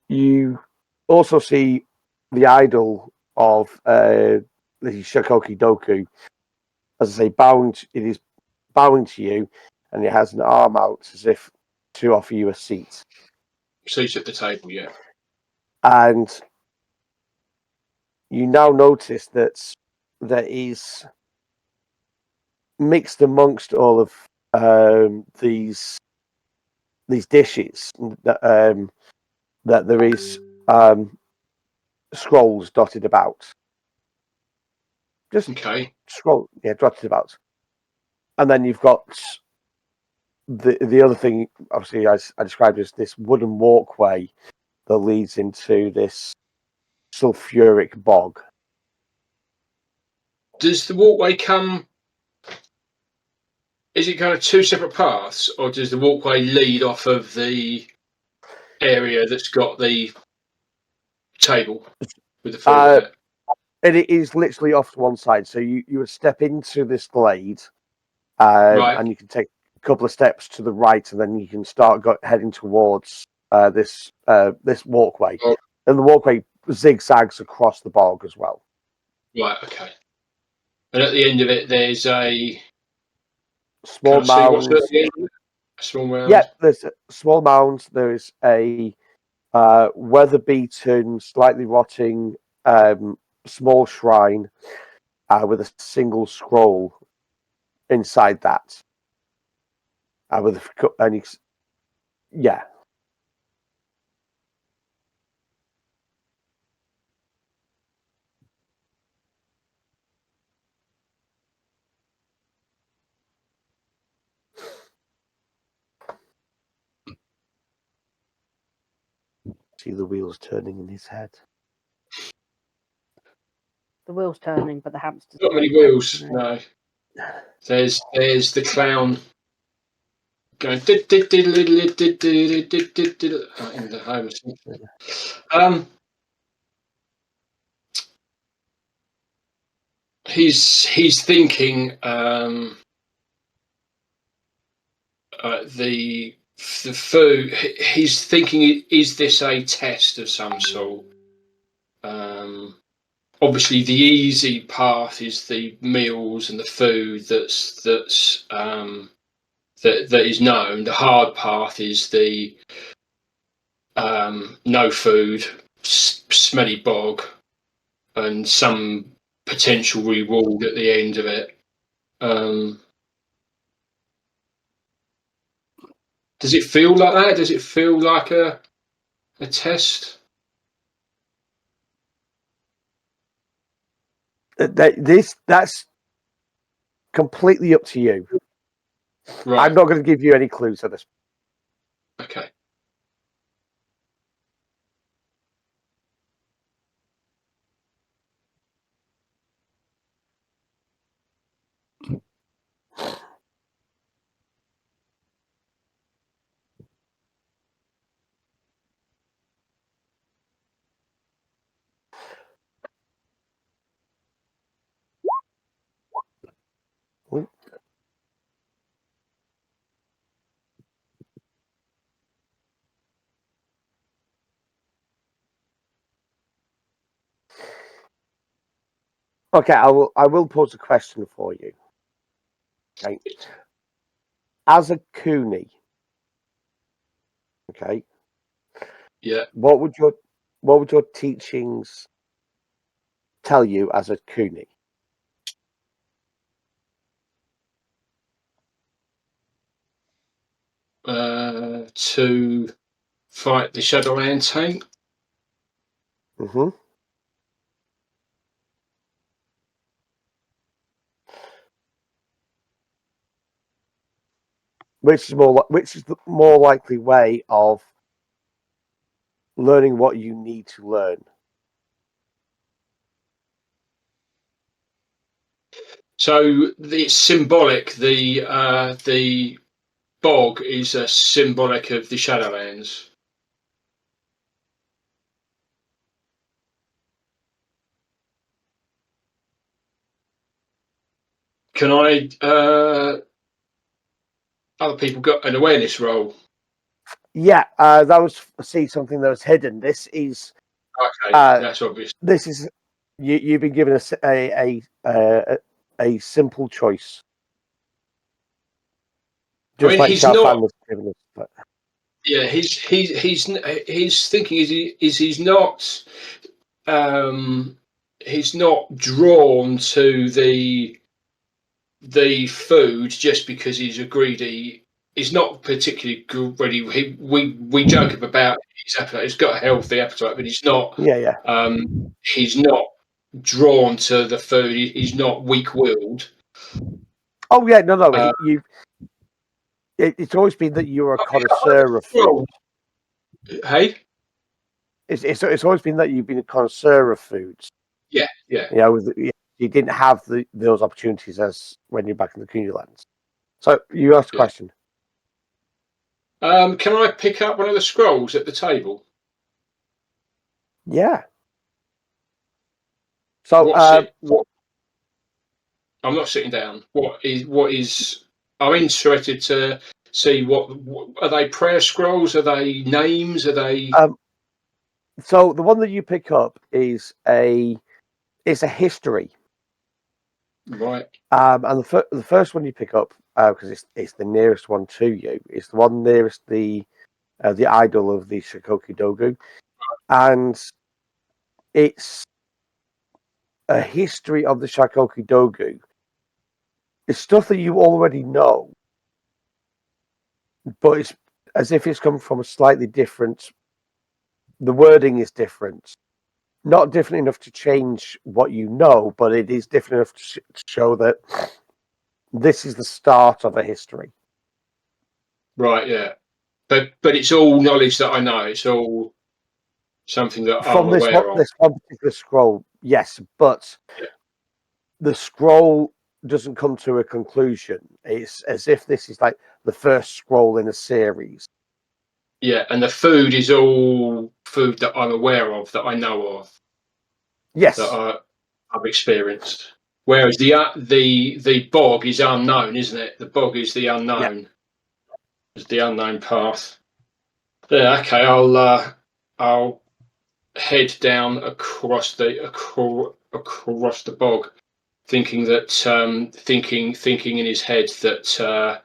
You also see the idol of the Shakoki Doku, as I say, it is bowing to you, and it has an arm out as if to offer you a seat. Seat at the table, yeah. And you now notice that there is mixed amongst all of these dishes that there is scrolls dotted about. Just Okay. dotted about. And then you've got the other thing, obviously, I described as this wooden walkway that leads into this sulfuric bog. Does the walkway come? Is it kind of two separate paths, or does the walkway lead off of the area that's got the table with the food on it? And it is literally off to one side. So you would step into this glade, and you can take a couple of steps to the right, and then you can start heading towards this walkway. Oh. And the walkway zigzags across the bog as well. Right, okay. And at the end of it, there's a small can I see what's mound. at the end of it? Small mound. Yeah, there's small mounds. There is a weather-beaten, slightly rotting small shrine with a single scroll inside that. Yeah. See the wheels turning in his head. The wheel's turning, but the hamster's Not many going back, wheels. you know. No. There's the clown going in the home. He's thinking the food. He's thinking, is this a test of some sort? Obviously, the easy path is the meals and the food that is known. The hard path is the no food, smelly bog, and some potential reward at the end of it. Does it feel like that? Does it feel like a test? That's completely up to you. Right. I'm not going to give you any clues at this. Okay. Okay, I will pose a question for you. Okay. As a Cooney, okay. Yeah. What would your teachings tell you as a Cooney? To fight the Shadowland tank. Mm-hmm. Which is the more likely way of learning what you need to learn? So it's symbolic. The bog is a symbolic of the Shadowlands. Can I? Other people got an awareness roll. Yeah, that was something that was hidden. This is Okay, that's obvious. This is you've been given a simple choice. Just like he's Xiaofan not. was given us. But... Yeah, he's thinking he's not. He's not drawn to the food just because he's a greedy. He's not particularly greedy. We joke about his appetite. He's got a healthy appetite, but he's not. Yeah. He's not drawn to the food. He's not weak-willed. Oh yeah, no. It's always been that you're a connoisseur of food. Hey. It's always been that you've been a connoisseur of foods. Yeah. You didn't have those opportunities as when you're back in the Cooney lands. So you asked a question. Can I pick up one of the scrolls at the table? Yeah. So I'm not sitting down. What is? I'm interested to see what are they? Prayer scrolls? Are they names? Are they? So the one that you pick up is it's a history. Right. And the first one you pick up because it's the nearest one to you. It's the one nearest the idol of the Shikoku Dogu, and it's a history of the Shikoku Dogu. It's stuff that you already know, but it's as if it's come from a slightly different. The wording is different, not different enough to change what you know, but it is different enough to show that this is the start of a history. Right, yeah. But it's all knowledge that I know. It's all something that From I'm aware of. this one particular scroll, yes, but the scroll doesn't come to a conclusion. It's as if this is like the first scroll in a series. Yeah, and the food is all food that I'm aware of, that I know of, Yes, that I've experienced. Whereas the bog is unknown, isn't it? The bog is the unknown. Yeah. It's the unknown path. Yeah, okay. I'll head down across the bog, thinking that thinking in his head that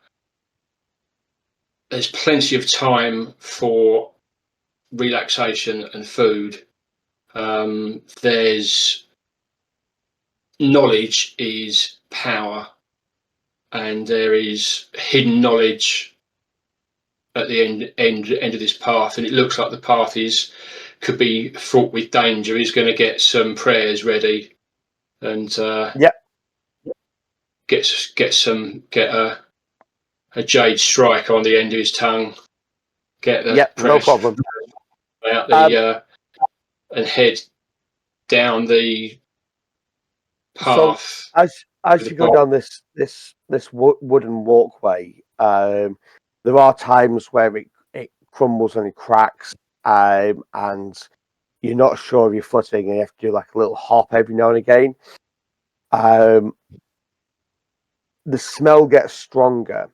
there's plenty of time for relaxation and food. There's knowledge is power, and there is hidden knowledge at the end of this path, and it looks like the path could be fraught with danger. He's going to get some prayers ready, and get a jade strike on the end of his tongue. Get the no problem. Out the and head down the path. So as you go down this wooden walkway, there are times where it crumbles and it cracks, and you're not sure of your footing, and you have to do like a little hop every now and again. The smell gets stronger,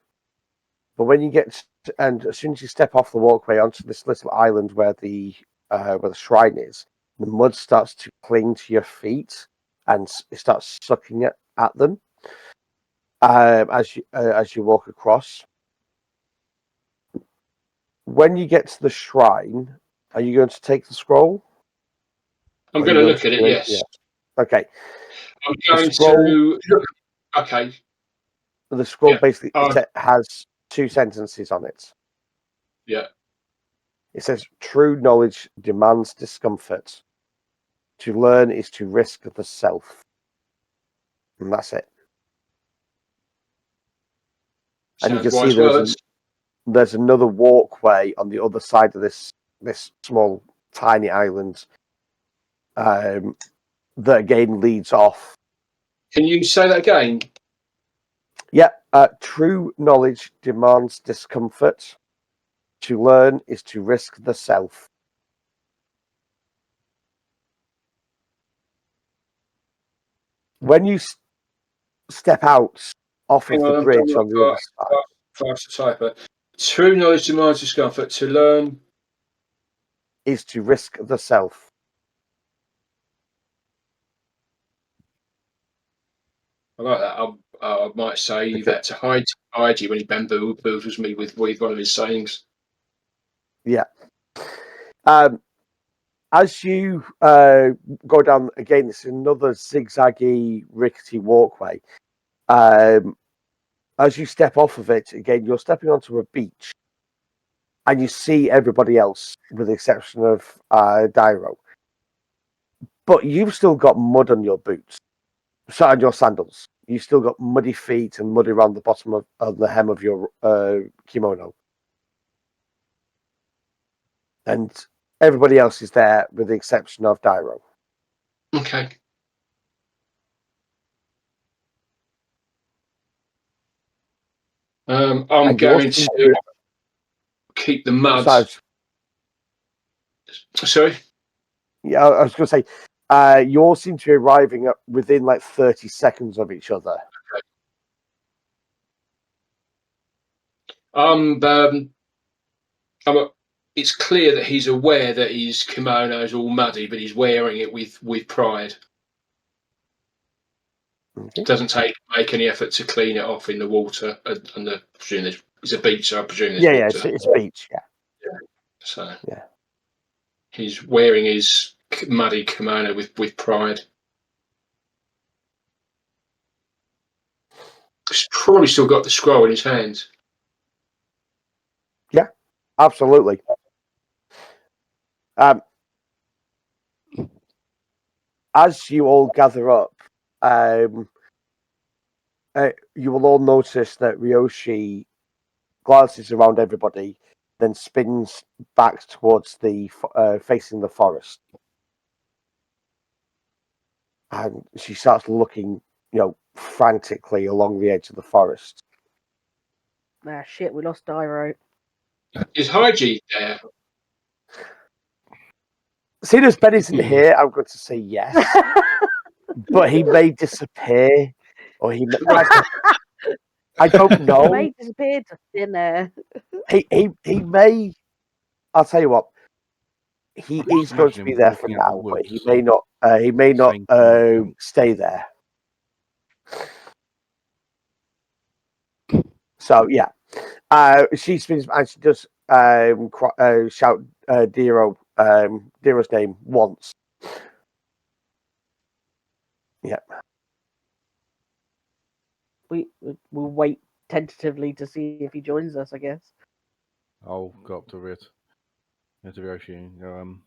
but when you get and as soon as you step off the walkway onto this little island where the shrine is, the mud starts to cling to your feet and it starts sucking at them as you walk across. When you get to the shrine, are you going to take the scroll? I'm going to look at it. Yes. Yeah. Okay. I'm going to look. Okay. The scroll basically has 2 sentences on it. Yeah. It says, "True knowledge demands discomfort. To learn is to risk the self." And that's it. Sounds and you can wise see words. there's another walkway on the other side of this small, tiny island that again leads off. Can you say that again? Yeah. True knowledge demands discomfort. To learn is to risk the self. When you step out off of the bridge on the other side. Faster typer. True knowledge demands discomfort. To learn is to risk the self. I like that. I might say that to Heichi when he bamboozles me with one of his sayings. Yeah. As you go down again, it's another zigzaggy, rickety walkway. As you step off of it, again, you're stepping onto a beach, and you see everybody else, with the exception of Dairo. But you've still got mud on your boots, on your sandals. You've still got muddy feet and mud around the bottom of the hem of your kimono. And everybody else is there, with the exception of Dairo. Okay. I'm going to keep the mud. Sorry? Yeah, I was going to say, you all seem to be arriving within like 30 seconds of each other. Okay. It's clear that he's aware that his kimono is all muddy, but he's wearing it with pride. Okay. Doesn't make any effort to clean it off in the water. And I presume it's a beach, so I presume there's Yeah, water. it's a beach. Yeah. So Yeah. he's wearing his muddy kimono with pride. He's probably still got the scroll in his hands. Absolutely. As you all gather up, you will all notice that Ryoshi glances around everybody, then spins back towards the facing the forest, and she starts looking, frantically along the edge of the forest. Ah, shit, we lost Dyro. Is Heichi there? Seeing as Ben isn't here, I'm going to say yes, but he may disappear, or he may, I don't know. May disappeared to thin air. He may. I'll tell you what. He I is going to imagine be him there for walking out the now, but he woods, may not. He may not saying something. stay there. So yeah, she spins and she does shout Dero's name once. Yeah. We'll wait tentatively to see if he joins us, I guess. I'll go up to Ryoshi and go,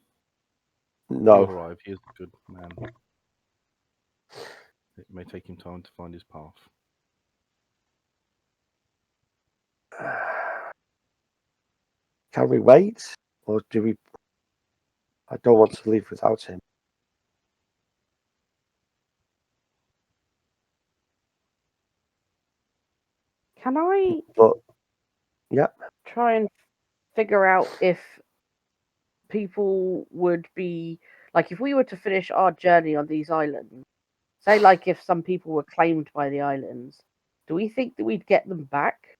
No. he'll arrive. He is a good man. It may take him time to find his path. Can we wait, or do we? I don't want to leave without him. Can I But yeah, try and figure out if people would be like, if we were to finish our journey on these islands, say like if some people were claimed by the islands, do we think that we'd get them back?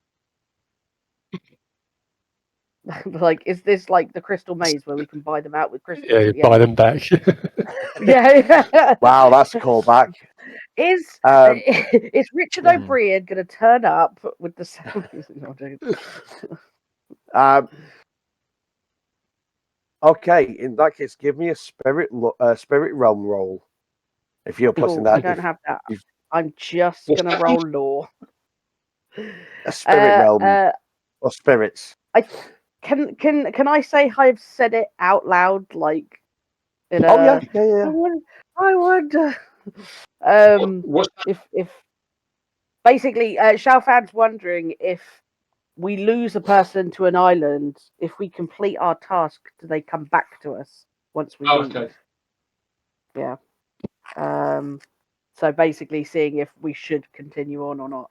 Like, is this like the Crystal Maze where we can buy them out with crystals? Yeah, at the buy end? them back. Yeah. wow, that's a callback. Is Richard Yeah. O'Brien going to turn up with the sound? Okay, in that case, give me a spirit realm roll. If you're putting that, I don't have that. I'm just What's going to that? roll law. a spirit realm or spirits. Can I say I've said it out loud, like in a? Oh yeah. I wonder. What's If basically, Xiaofan's wondering if we lose a person to an island, if we complete our task, do they come back to us once we leave? okay. Yeah. So basically, seeing if we should continue on or not.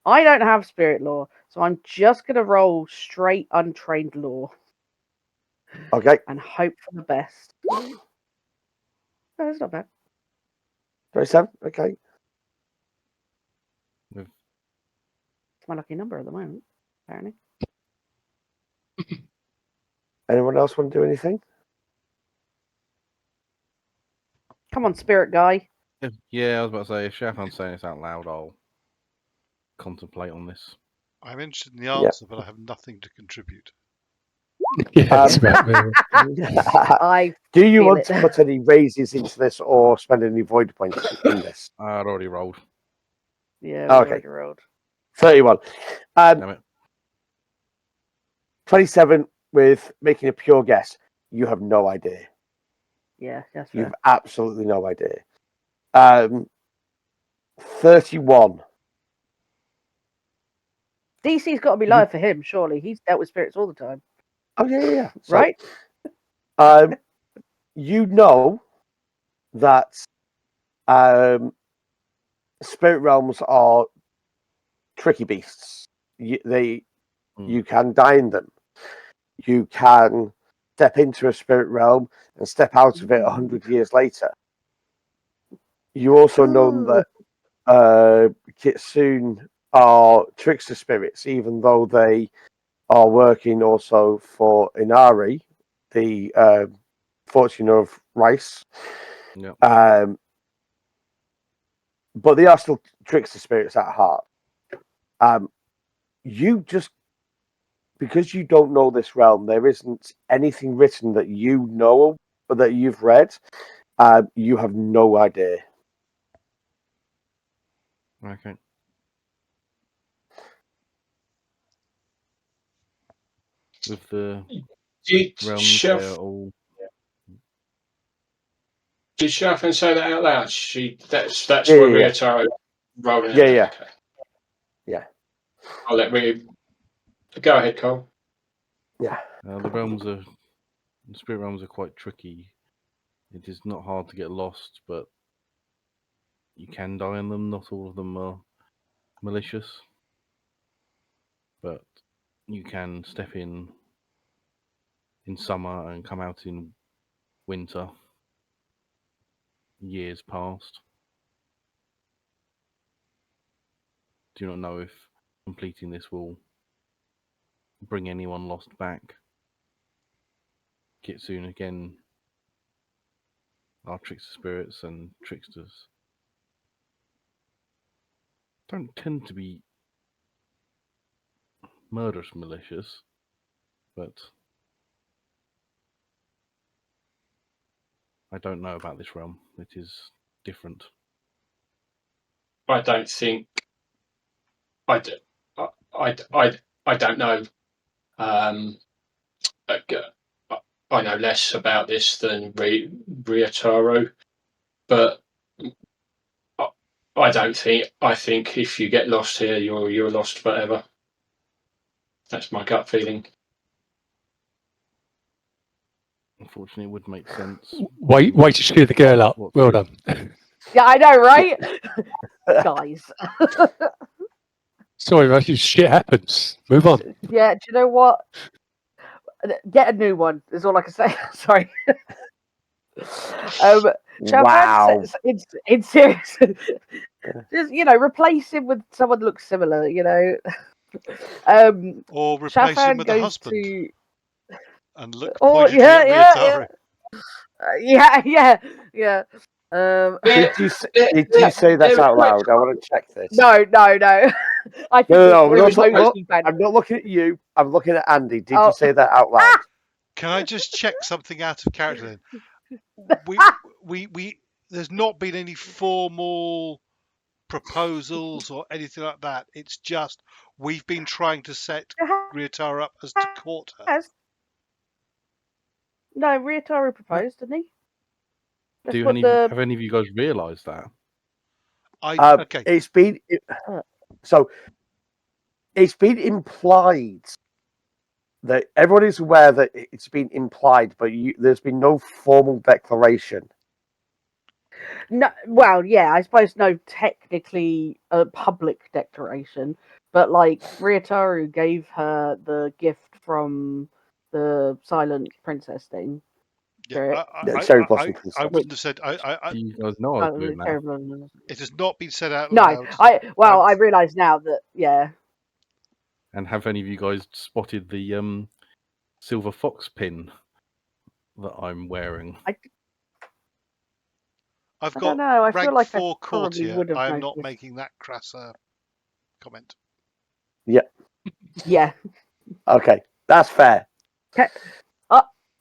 I don't have spirit law, so I'm just gonna roll straight untrained law Okay, and hope for the best. No, that's not bad. 37. Okay. It's my lucky number at the moment, apparently. Anyone else want to do anything? Come on, spirit guy. Yeah, I was about to say, if Xiaofan's saying this out loud, I'll contemplate on this. I'm interested in the answer, but I have nothing to contribute. Yeah, that's about me. I Do you feel want it. to put any raises into this or spend any void points in this? I'd already rolled. Yeah, Okay. already rolled. 31. Damn it. 27 with making a pure guess. You have no idea. Yeah, that's You fair. have absolutely no idea. 31. DC's got to be low for him, surely. He's dealt with spirits all the time, Oh yeah. So, right? you know that spirit realms are tricky beasts. You can die in them. You can step into a spirit realm and step out of it 100 years later. You also know that Kitsune are trickster spirits, even though they are working also for Inari, the fortune of rice. Yeah. but they are still trickster spirits at heart. You just, because you don't know this realm, there isn't anything written that you know or that you've read. You have no idea. Okay. With the realms, they're all. Did Xiaofan say that out loud? That's Yeah, where yeah. Ryutao rolling Yeah, out. yeah. Okay. Yeah. I'll let Ryu. Go ahead, Cole. Yeah. The spirit realms are quite tricky. It is not hard to get lost, but you can die in them. Not all of them are malicious, but you can step in summer and come out in winter. Years past. Do not know if completing this will bring anyone lost back. Kitsune again are trickster spirits, and tricksters don't tend to be murderous malicious, but I don't know about this realm. It is different. I don't think. I don't know. I know less about this than Ryutaro, but I don't think. I think if you get lost here, you're lost forever. That's my gut feeling. Unfortunately, it would make sense. Wait to cheer the girl up. Well done. Yeah, I know, right? Guys. Sorry, mate. Shit happens. Move on. Yeah, do you know what? Get a new one, is all I can say. Sorry. Wow. In serious, just, replace him with someone that looks similar, Or replace him Xiaofan with a goes husband to... and look Oh, pointedly yeah, at yeah. Ryutaro. Did you say that out loud? I want to check this. No. I think No. we're totally banned. I'm not looking at you. I'm looking at Andy. Did you say that out loud? Can I just check something out of character then? We there's not been any formal proposals or anything like that. It's just we've been trying to set Ryutaro up as to court her. No, Ryutaro proposed, didn't he? Have any of you guys realised that? Okay. It's been implied that everyone is aware that it's been implied, but there's been no formal declaration. No, well, yeah, I suppose no technically a public declaration, but like Ryutaro gave her the gift from the Silent Princess thing. Yeah, I wouldn't have said. You guys know I was doing that. It has not been said out No, loud. I realise now that And have any of you guys spotted the silver fox pin that I'm wearing? I've I got don't know. I feel rank like 4 I probably courtier. would have I am noticed. not making that crass comment. Yeah. Okay, that's fair.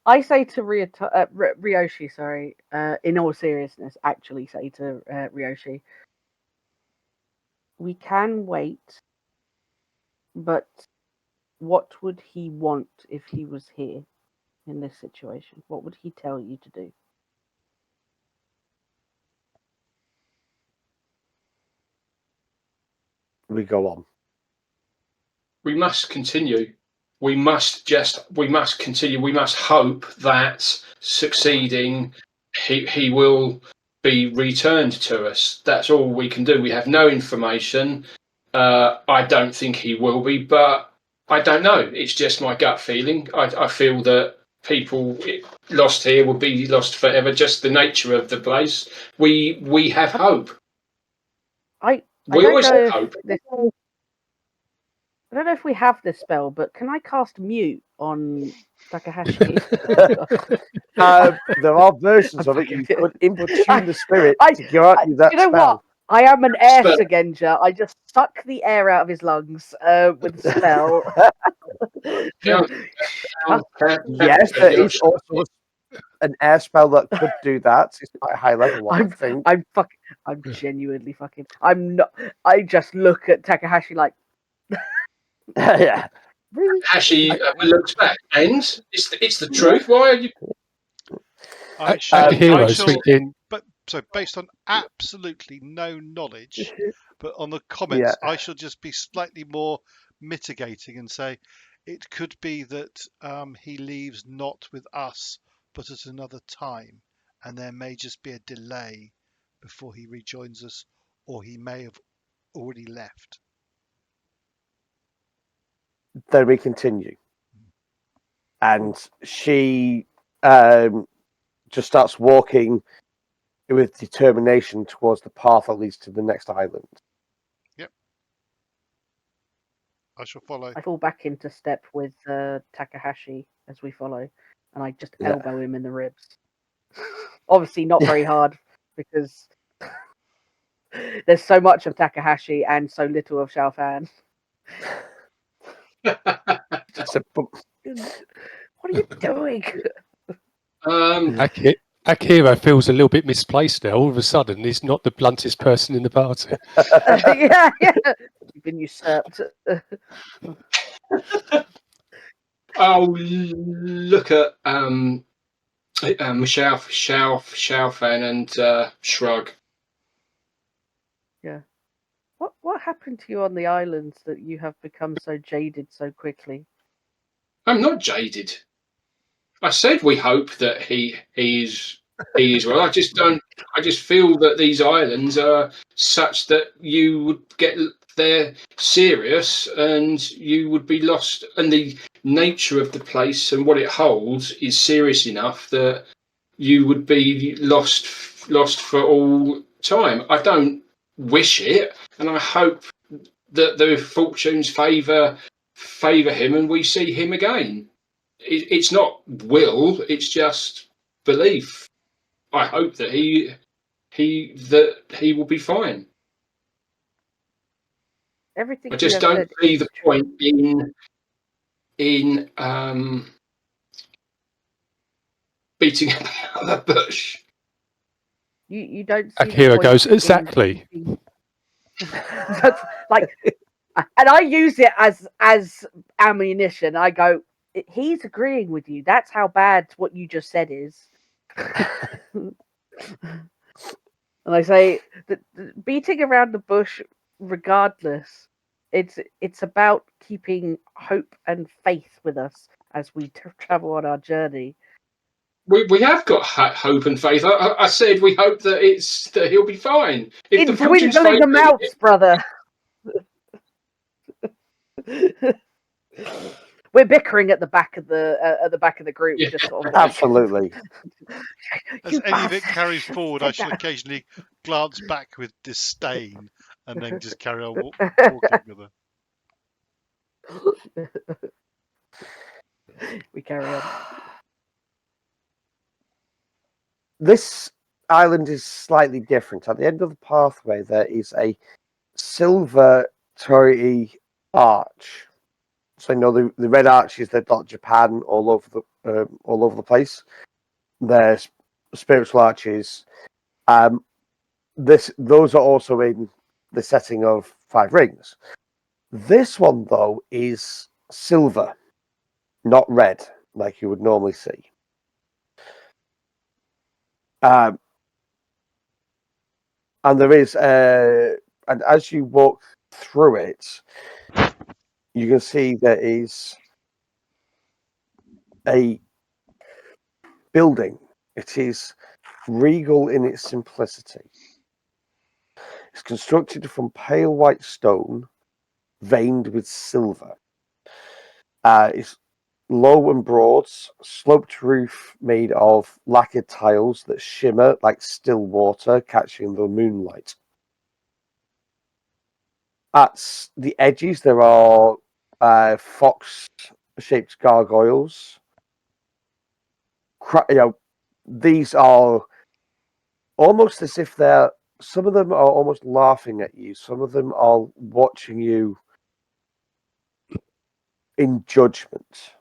I say to Ryoshi, sorry, in all seriousness, actually say to Ryoshi, we can wait, but what would he want if he was here in this situation? What would he tell you to do? We go on. We must continue. We must continue. We must hope that succeeding, he will be returned to us. That's all we can do. We have no information. I don't think he will be, but I don't know. It's just my gut feeling. I feel that people lost here will be lost forever. Just the nature of the place. We have hope. I always have hope. I don't know if we have this spell, but can I cast mute on Takahashi? There are versions of it. You could importune the spirit to give out you that spell. What? I am an air But- Shugenja. I just suck the air out of his lungs with a spell. Yes, there is also an air spell that could do that. It's quite a high level one, I think. I'm genuinely fucking. I'm not. I just look at Takahashi like. Yeah. Really? Hashi looks back, and it's the truth. Why are you? I shall. Akihiro's thinking, But so based on absolutely no knowledge, but on the comments, I shall just be slightly more mitigating and say it could be that he leaves not with us, but at another time, and there may just be a delay before he rejoins us, or he may have already left. Then we continue. And she just starts walking with determination towards the path that leads to the next island. Yep. I shall follow. I fall back into step with Takahashi as we follow, and I just elbow him in the ribs. Obviously, not very hard because there's so much of Takahashi and so little of Xiaofan. What are you doing? Akihiro feels a little bit misplaced now. All of a sudden, he's not the bluntest person in the party. Yeah. You've been usurped. I'll look at Xiaofan and shrug. Yeah. What happened to you on the islands that you have become so jaded so quickly? I'm not jaded. I said we hope that he is well. I just don't. I just feel that these islands are such that you would get there serious and you would be lost, and the nature of the place and what it holds is serious enough that you would be lost for all time. I don't wish it, and I hope that the fortunes favour him and we see him again. It's not will, it's just belief. I hope that he will be fine. Everything I just don't see the point in beating about the bush. You don't see Akihiro goes, exactly. That's like, and I use it as ammunition. I go, he's agreeing with you. That's how bad what you just said is. And I say that beating around the bush, regardless, it's about keeping hope and faith with us as we travel on our journey. We have got hope and faith. I said we hope that he'll be fine. If It's dwindling amounts, brother. We're bickering at the back of the group. Yeah. Just sort of Absolutely. As any of it carries forward, I shall occasionally glance back with disdain and then just carry on walking with her. We carry on. This island is slightly different. At the end of the pathway, there is a silver torii arch. So you know the red arches that dot Japan all over the place. There's spiritual arches. Those are also in the setting of Five Rings. This one though is silver, not red, like you would normally see. And there is and as you walk through it, you can see there is a building. It is regal in its simplicity. It's constructed from pale white stone, veined with silver. It's low and broad, sloped roof made of lacquered tiles that shimmer like still water catching the moonlight. At the edges, there are fox-shaped gargoyles. These are almost as if they're some of them are almost laughing at you. Some of them are watching you in judgment.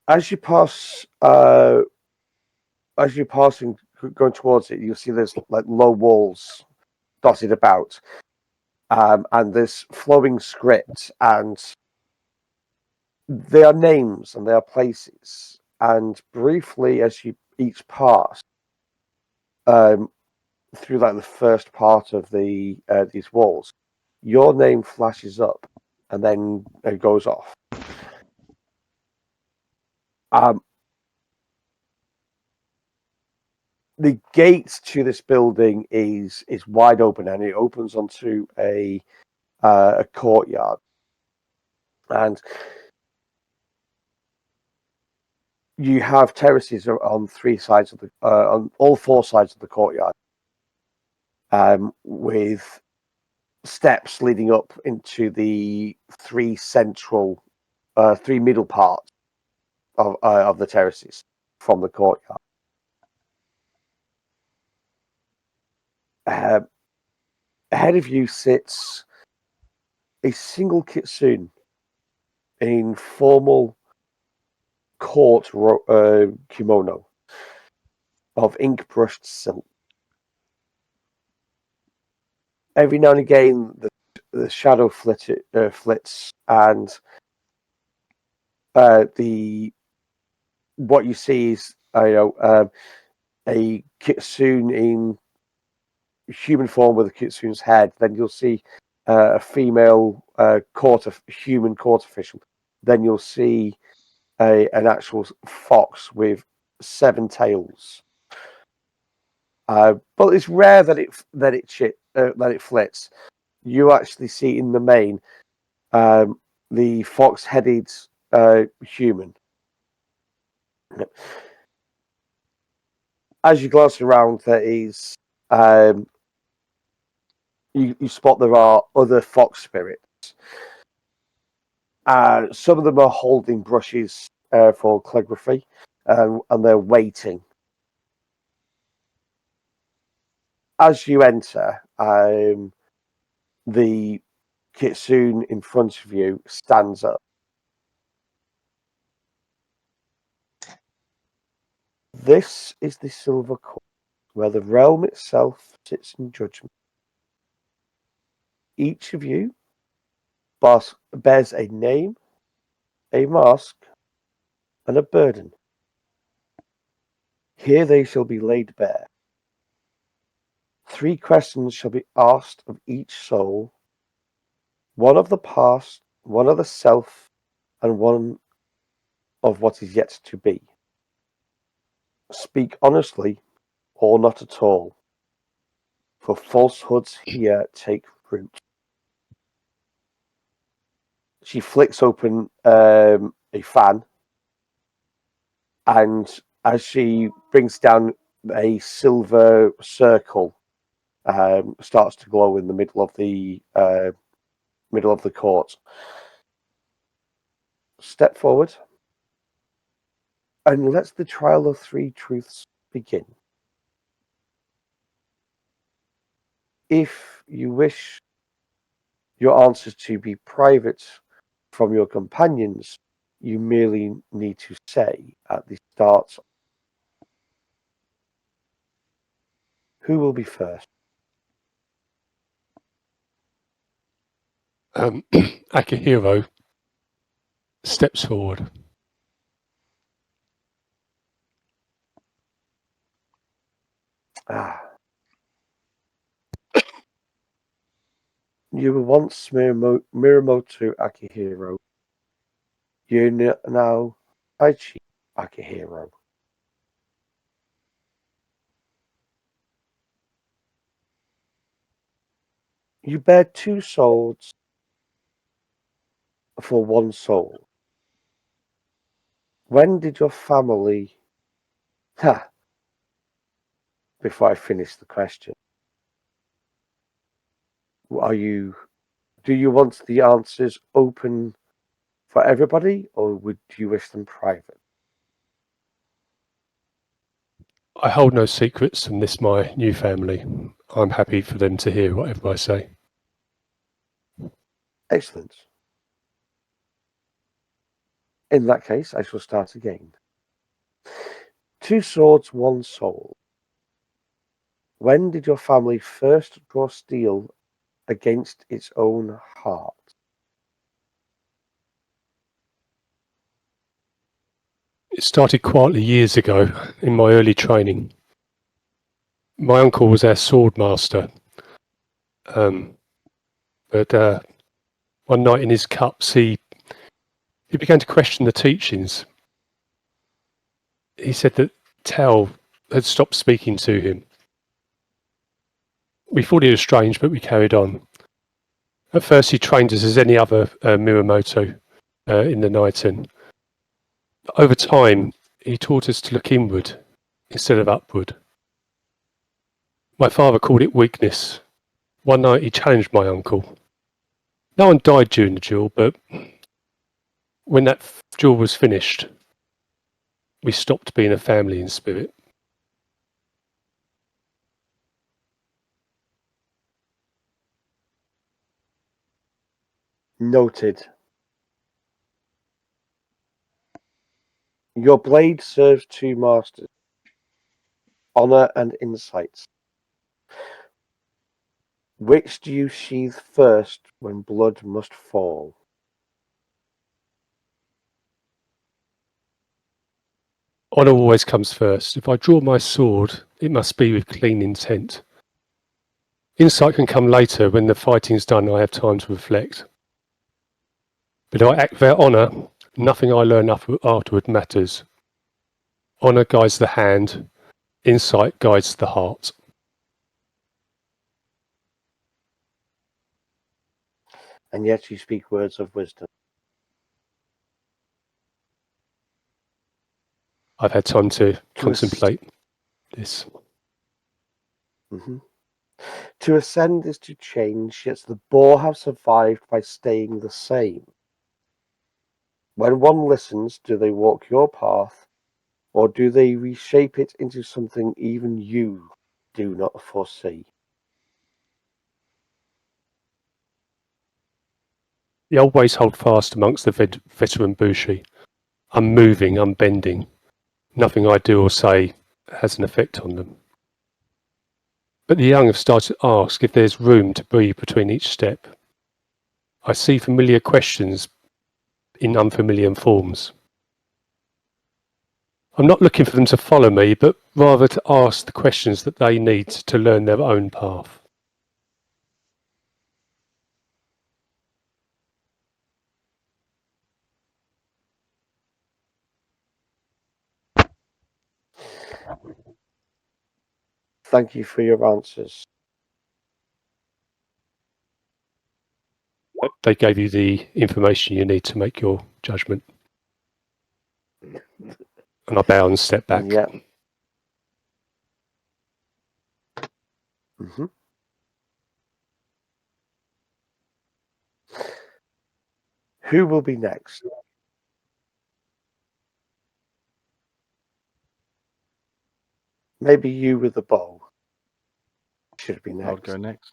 As you pass, as you're passing, going towards it, you'll see there's like low walls dotted about, and there's flowing script, and they are names and they are places. And briefly, as you each pass through like the first part of the these walls, your name flashes up, and then it goes off. The gate to this building is wide open, and it opens onto a courtyard, and you have terraces on three sides of the on all four sides of the courtyard, with steps leading up into the three middle parts of the terraces from the courtyard. Ahead of you sits a single kitsune in formal court kimono of ink-brushed silk. Every now and again, the shadow flits, and what you see is a kitsune in human form with a kitsune's head. Then you'll see a female human court official. Then you'll see an actual fox with 7 tails. But it's rare that it flits. You actually see in the main the fox-headed human. As you glance around, there is you spot there are other fox spirits. Some of them are holding brushes for calligraphy, and they're waiting. As you enter, the kitsune in front of you stands up. This is the Silver Court, where the realm itself sits in judgment. Each of you bears a name, a mask, and a burden. Here they shall be laid bare. 3 questions shall be asked of each soul, one of the past, one of the self, and one of what is yet to be. Speak honestly, or not at all, for falsehoods here take root. She flicks open a fan, and as she brings down, a silver circle starts to glow in the middle of the court. Step forward, and let the trial of 3 truths begin. If you wish your answers to be private from your companions, you merely need to say at the start, who will be first? Akihiro steps forward. You were once Miramoto Akihiro. You're now Heichi Akihiro. You bear 2 swords for 1 soul. When did your family... Before I finish the question, do you want the answers open for everybody, or would you wish them private? I hold no secrets from this my new family. I'm happy for them to hear whatever I say. Excellent. In that case, I shall start again. 2 swords, 1 soul. When did your family first draw steel against its own heart? It started quietly years ago in my early training. My uncle was our sword master. But one night in his cups, he began to question the teachings. He said that Tao had stopped speaking to him. We thought it was strange, but we carried on. At first, he trained us as any other Muramoto in the Naiten. Over time, he taught us to look inward instead of upward. My father called it weakness. One night, he challenged my uncle. No one died during the duel, but when that duel was finished, we stopped being a family in spirit. Noted. Your blade serves 2 masters, honor and insight. Which do you sheathe first when blood must fall? Honour always comes first. If I draw my sword, it must be with clean intent. Insight can come later when the fighting's done and I have time to reflect. But if I act without honour, nothing I learn afterward matters. Honour guides the hand, insight guides the heart. And yet you speak words of wisdom. I've had time to contemplate this. To ascend is to change, yet the boar have survived by staying the same. When one listens, do they walk your path, or do they reshape it into something even you do not foresee? The old ways hold fast amongst the veteran Bushi. Unmoving, unbending. Nothing I do or say has an effect on them. But the young have started to ask if there's room to breathe between each step. I see familiar questions in unfamiliar forms. I'm not looking for them to follow me, but rather to ask the questions that they need to learn their own path. Thank you for your answers. They gave you the information you need to make your judgment. And I bow and step back. Yeah. Who will be next? Maybe you with the bow should be next. I'll go next.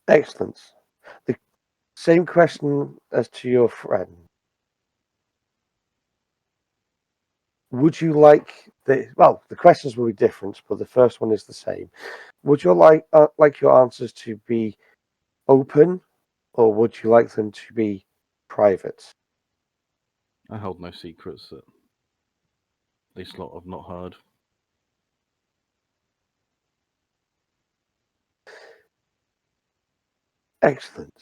Excellent. The same question as to your friend. Would you like the questions will be different, but the first one is the same. Would you like your answers to be open, or would you like them to be private? I hold no secrets that this lot have not heard. Excellent.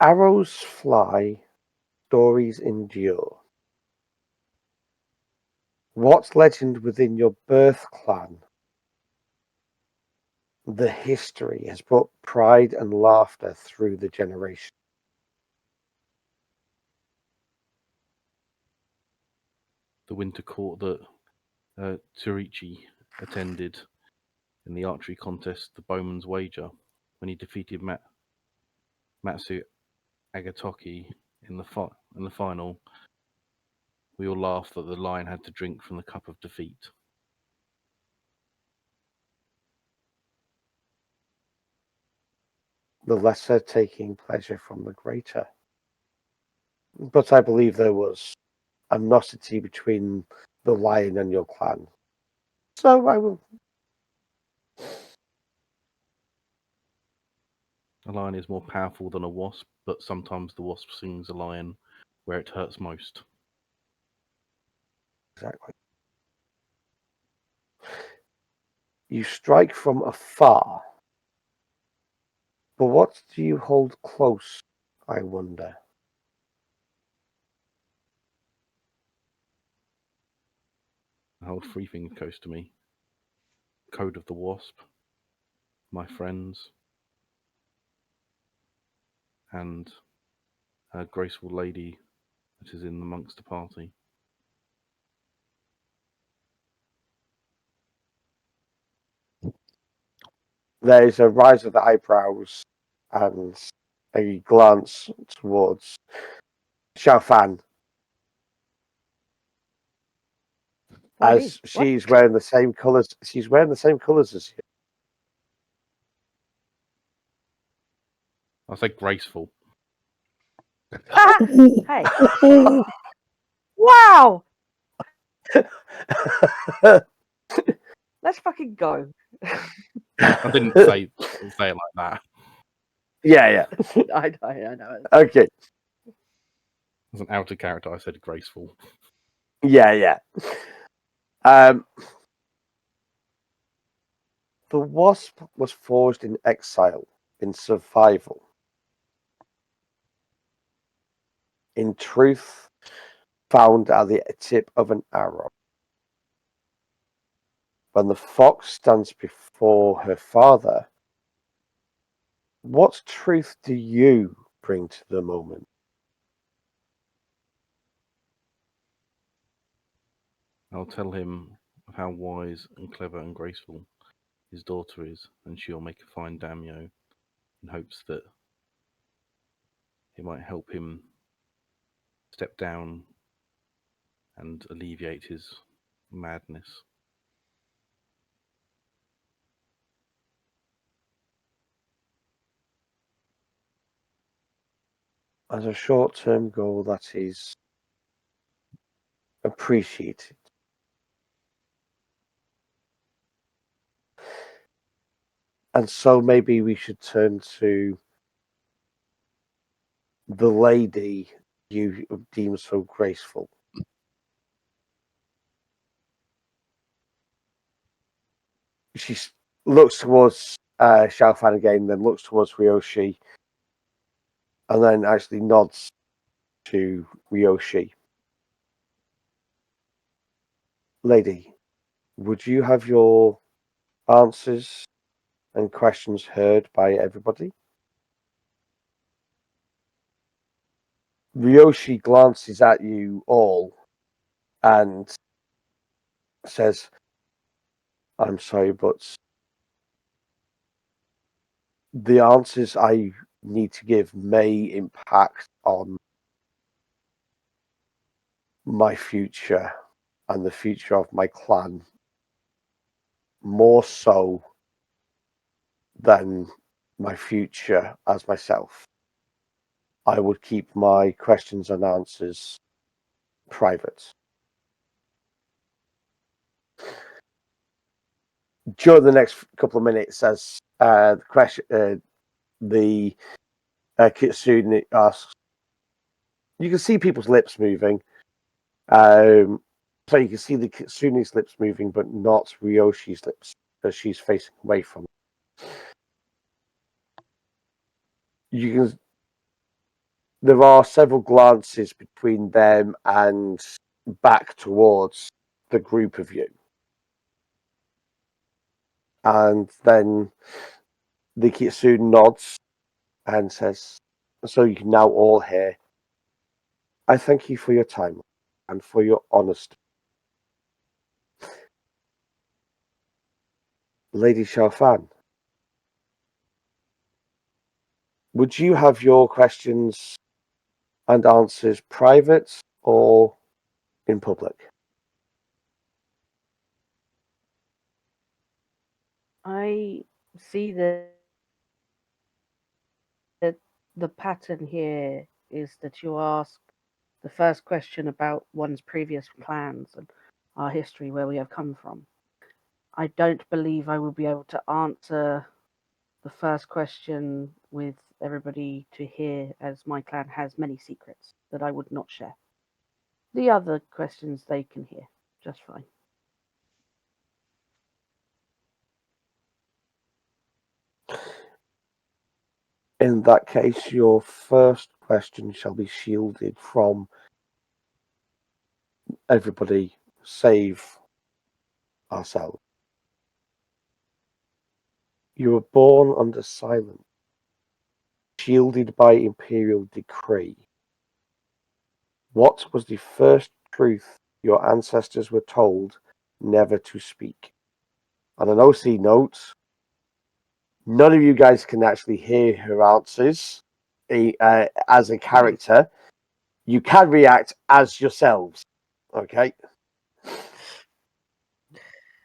Arrows fly, stories endure. What legend within your birth clan, the history, has brought pride and laughter through the generation? The winter court that Tsuruichi attended in the archery contest, the Bowman's Wager, when he defeated Matsu Agatoki in the And the final, we all laughed that the lion had to drink from the cup of defeat. The lesser taking pleasure from the greater. But I believe there was animosity between the lion and your clan. So I will. A lion is more powerful than a wasp, but sometimes the wasp stings a lion where it hurts most. Exactly. You strike from afar. But what do you hold close, I wonder? I hold three things close to me. Code of the Wasp, my friends, and a graceful lady that is in amongst the party. There is a rise of the eyebrows and a glance towards Xiaofan as she's wearing the same colours. She's wearing the same colours as you. I say graceful. Hey. Wow! Let's fucking go. I didn't say it like that. Yeah. I know. Okay. As an outer character, I said graceful. Yeah. The Wasp was forged in exile, in survival. In truth, found at the tip of an arrow. When the fox stands before her father, what truth do you bring to the moment? I'll tell him of how wise and clever and graceful his daughter is, and she'll make a fine daimyo in hopes that it might help him step down and alleviate his madness. As a short-term goal that is appreciated. And so maybe we should turn to the lady you deem so graceful. She looks towards Xiaofan again, then looks towards Ryoshi, and then actually nods to Ryoshi. Lady, would you have your answers and questions heard by everybody? Ryoshi glances at you all and says, I'm sorry, but the answers I need to give may impact on my future and the future of my clan more so than my future as myself. I would keep my questions and answers private. During the next couple of minutes, as the kitsune asks, you can see people's lips moving. So you can see the kitsune's lips moving, but not Ryoshi's lips, as she's facing away from it. There are several glances between them and back towards the group of you. And then the kitsune nods and says, so you can now all hear, I thank you for your time and for your honesty. Lady Xiaofan, would you have your questions and answers private or in public. I see that the pattern here is that you ask the first question about one's previous plans and our history, where we have come from. I don't believe I will be able to answer the first question with everybody to hear, as my clan has many secrets that I would not share. The other questions they can hear just fine. In that case, your first question shall be shielded from everybody save ourselves. You were born under silence, shielded by imperial decree. What was the first truth your ancestors were told never to speak? On an OC note, none of you guys can actually hear her answers as a character. You can react as yourselves. Okay?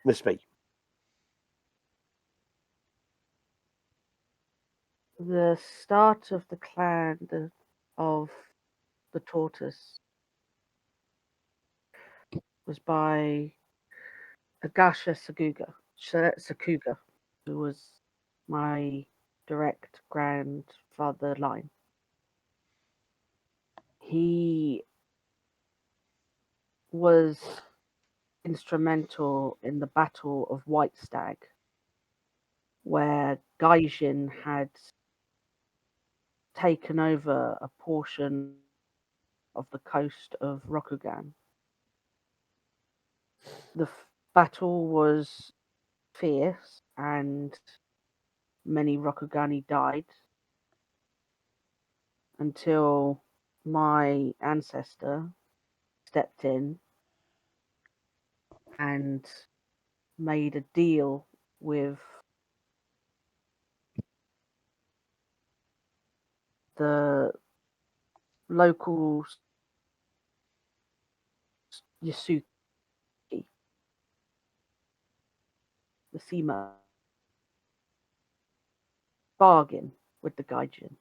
Miss B. The start of the clan of the tortoise was by Agasha Sakuga, who was my direct grandfather line. He was instrumental in the Battle of White Stag, where Gaijin had taken over a portion of the coast of Rokugan. The battle was fierce and many Rokugani died until my ancestor stepped in and made a deal with the local Yasuki, the Sema, bargain with the Gaijin.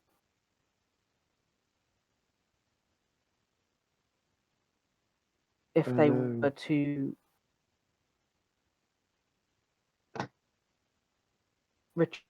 If they were to retreat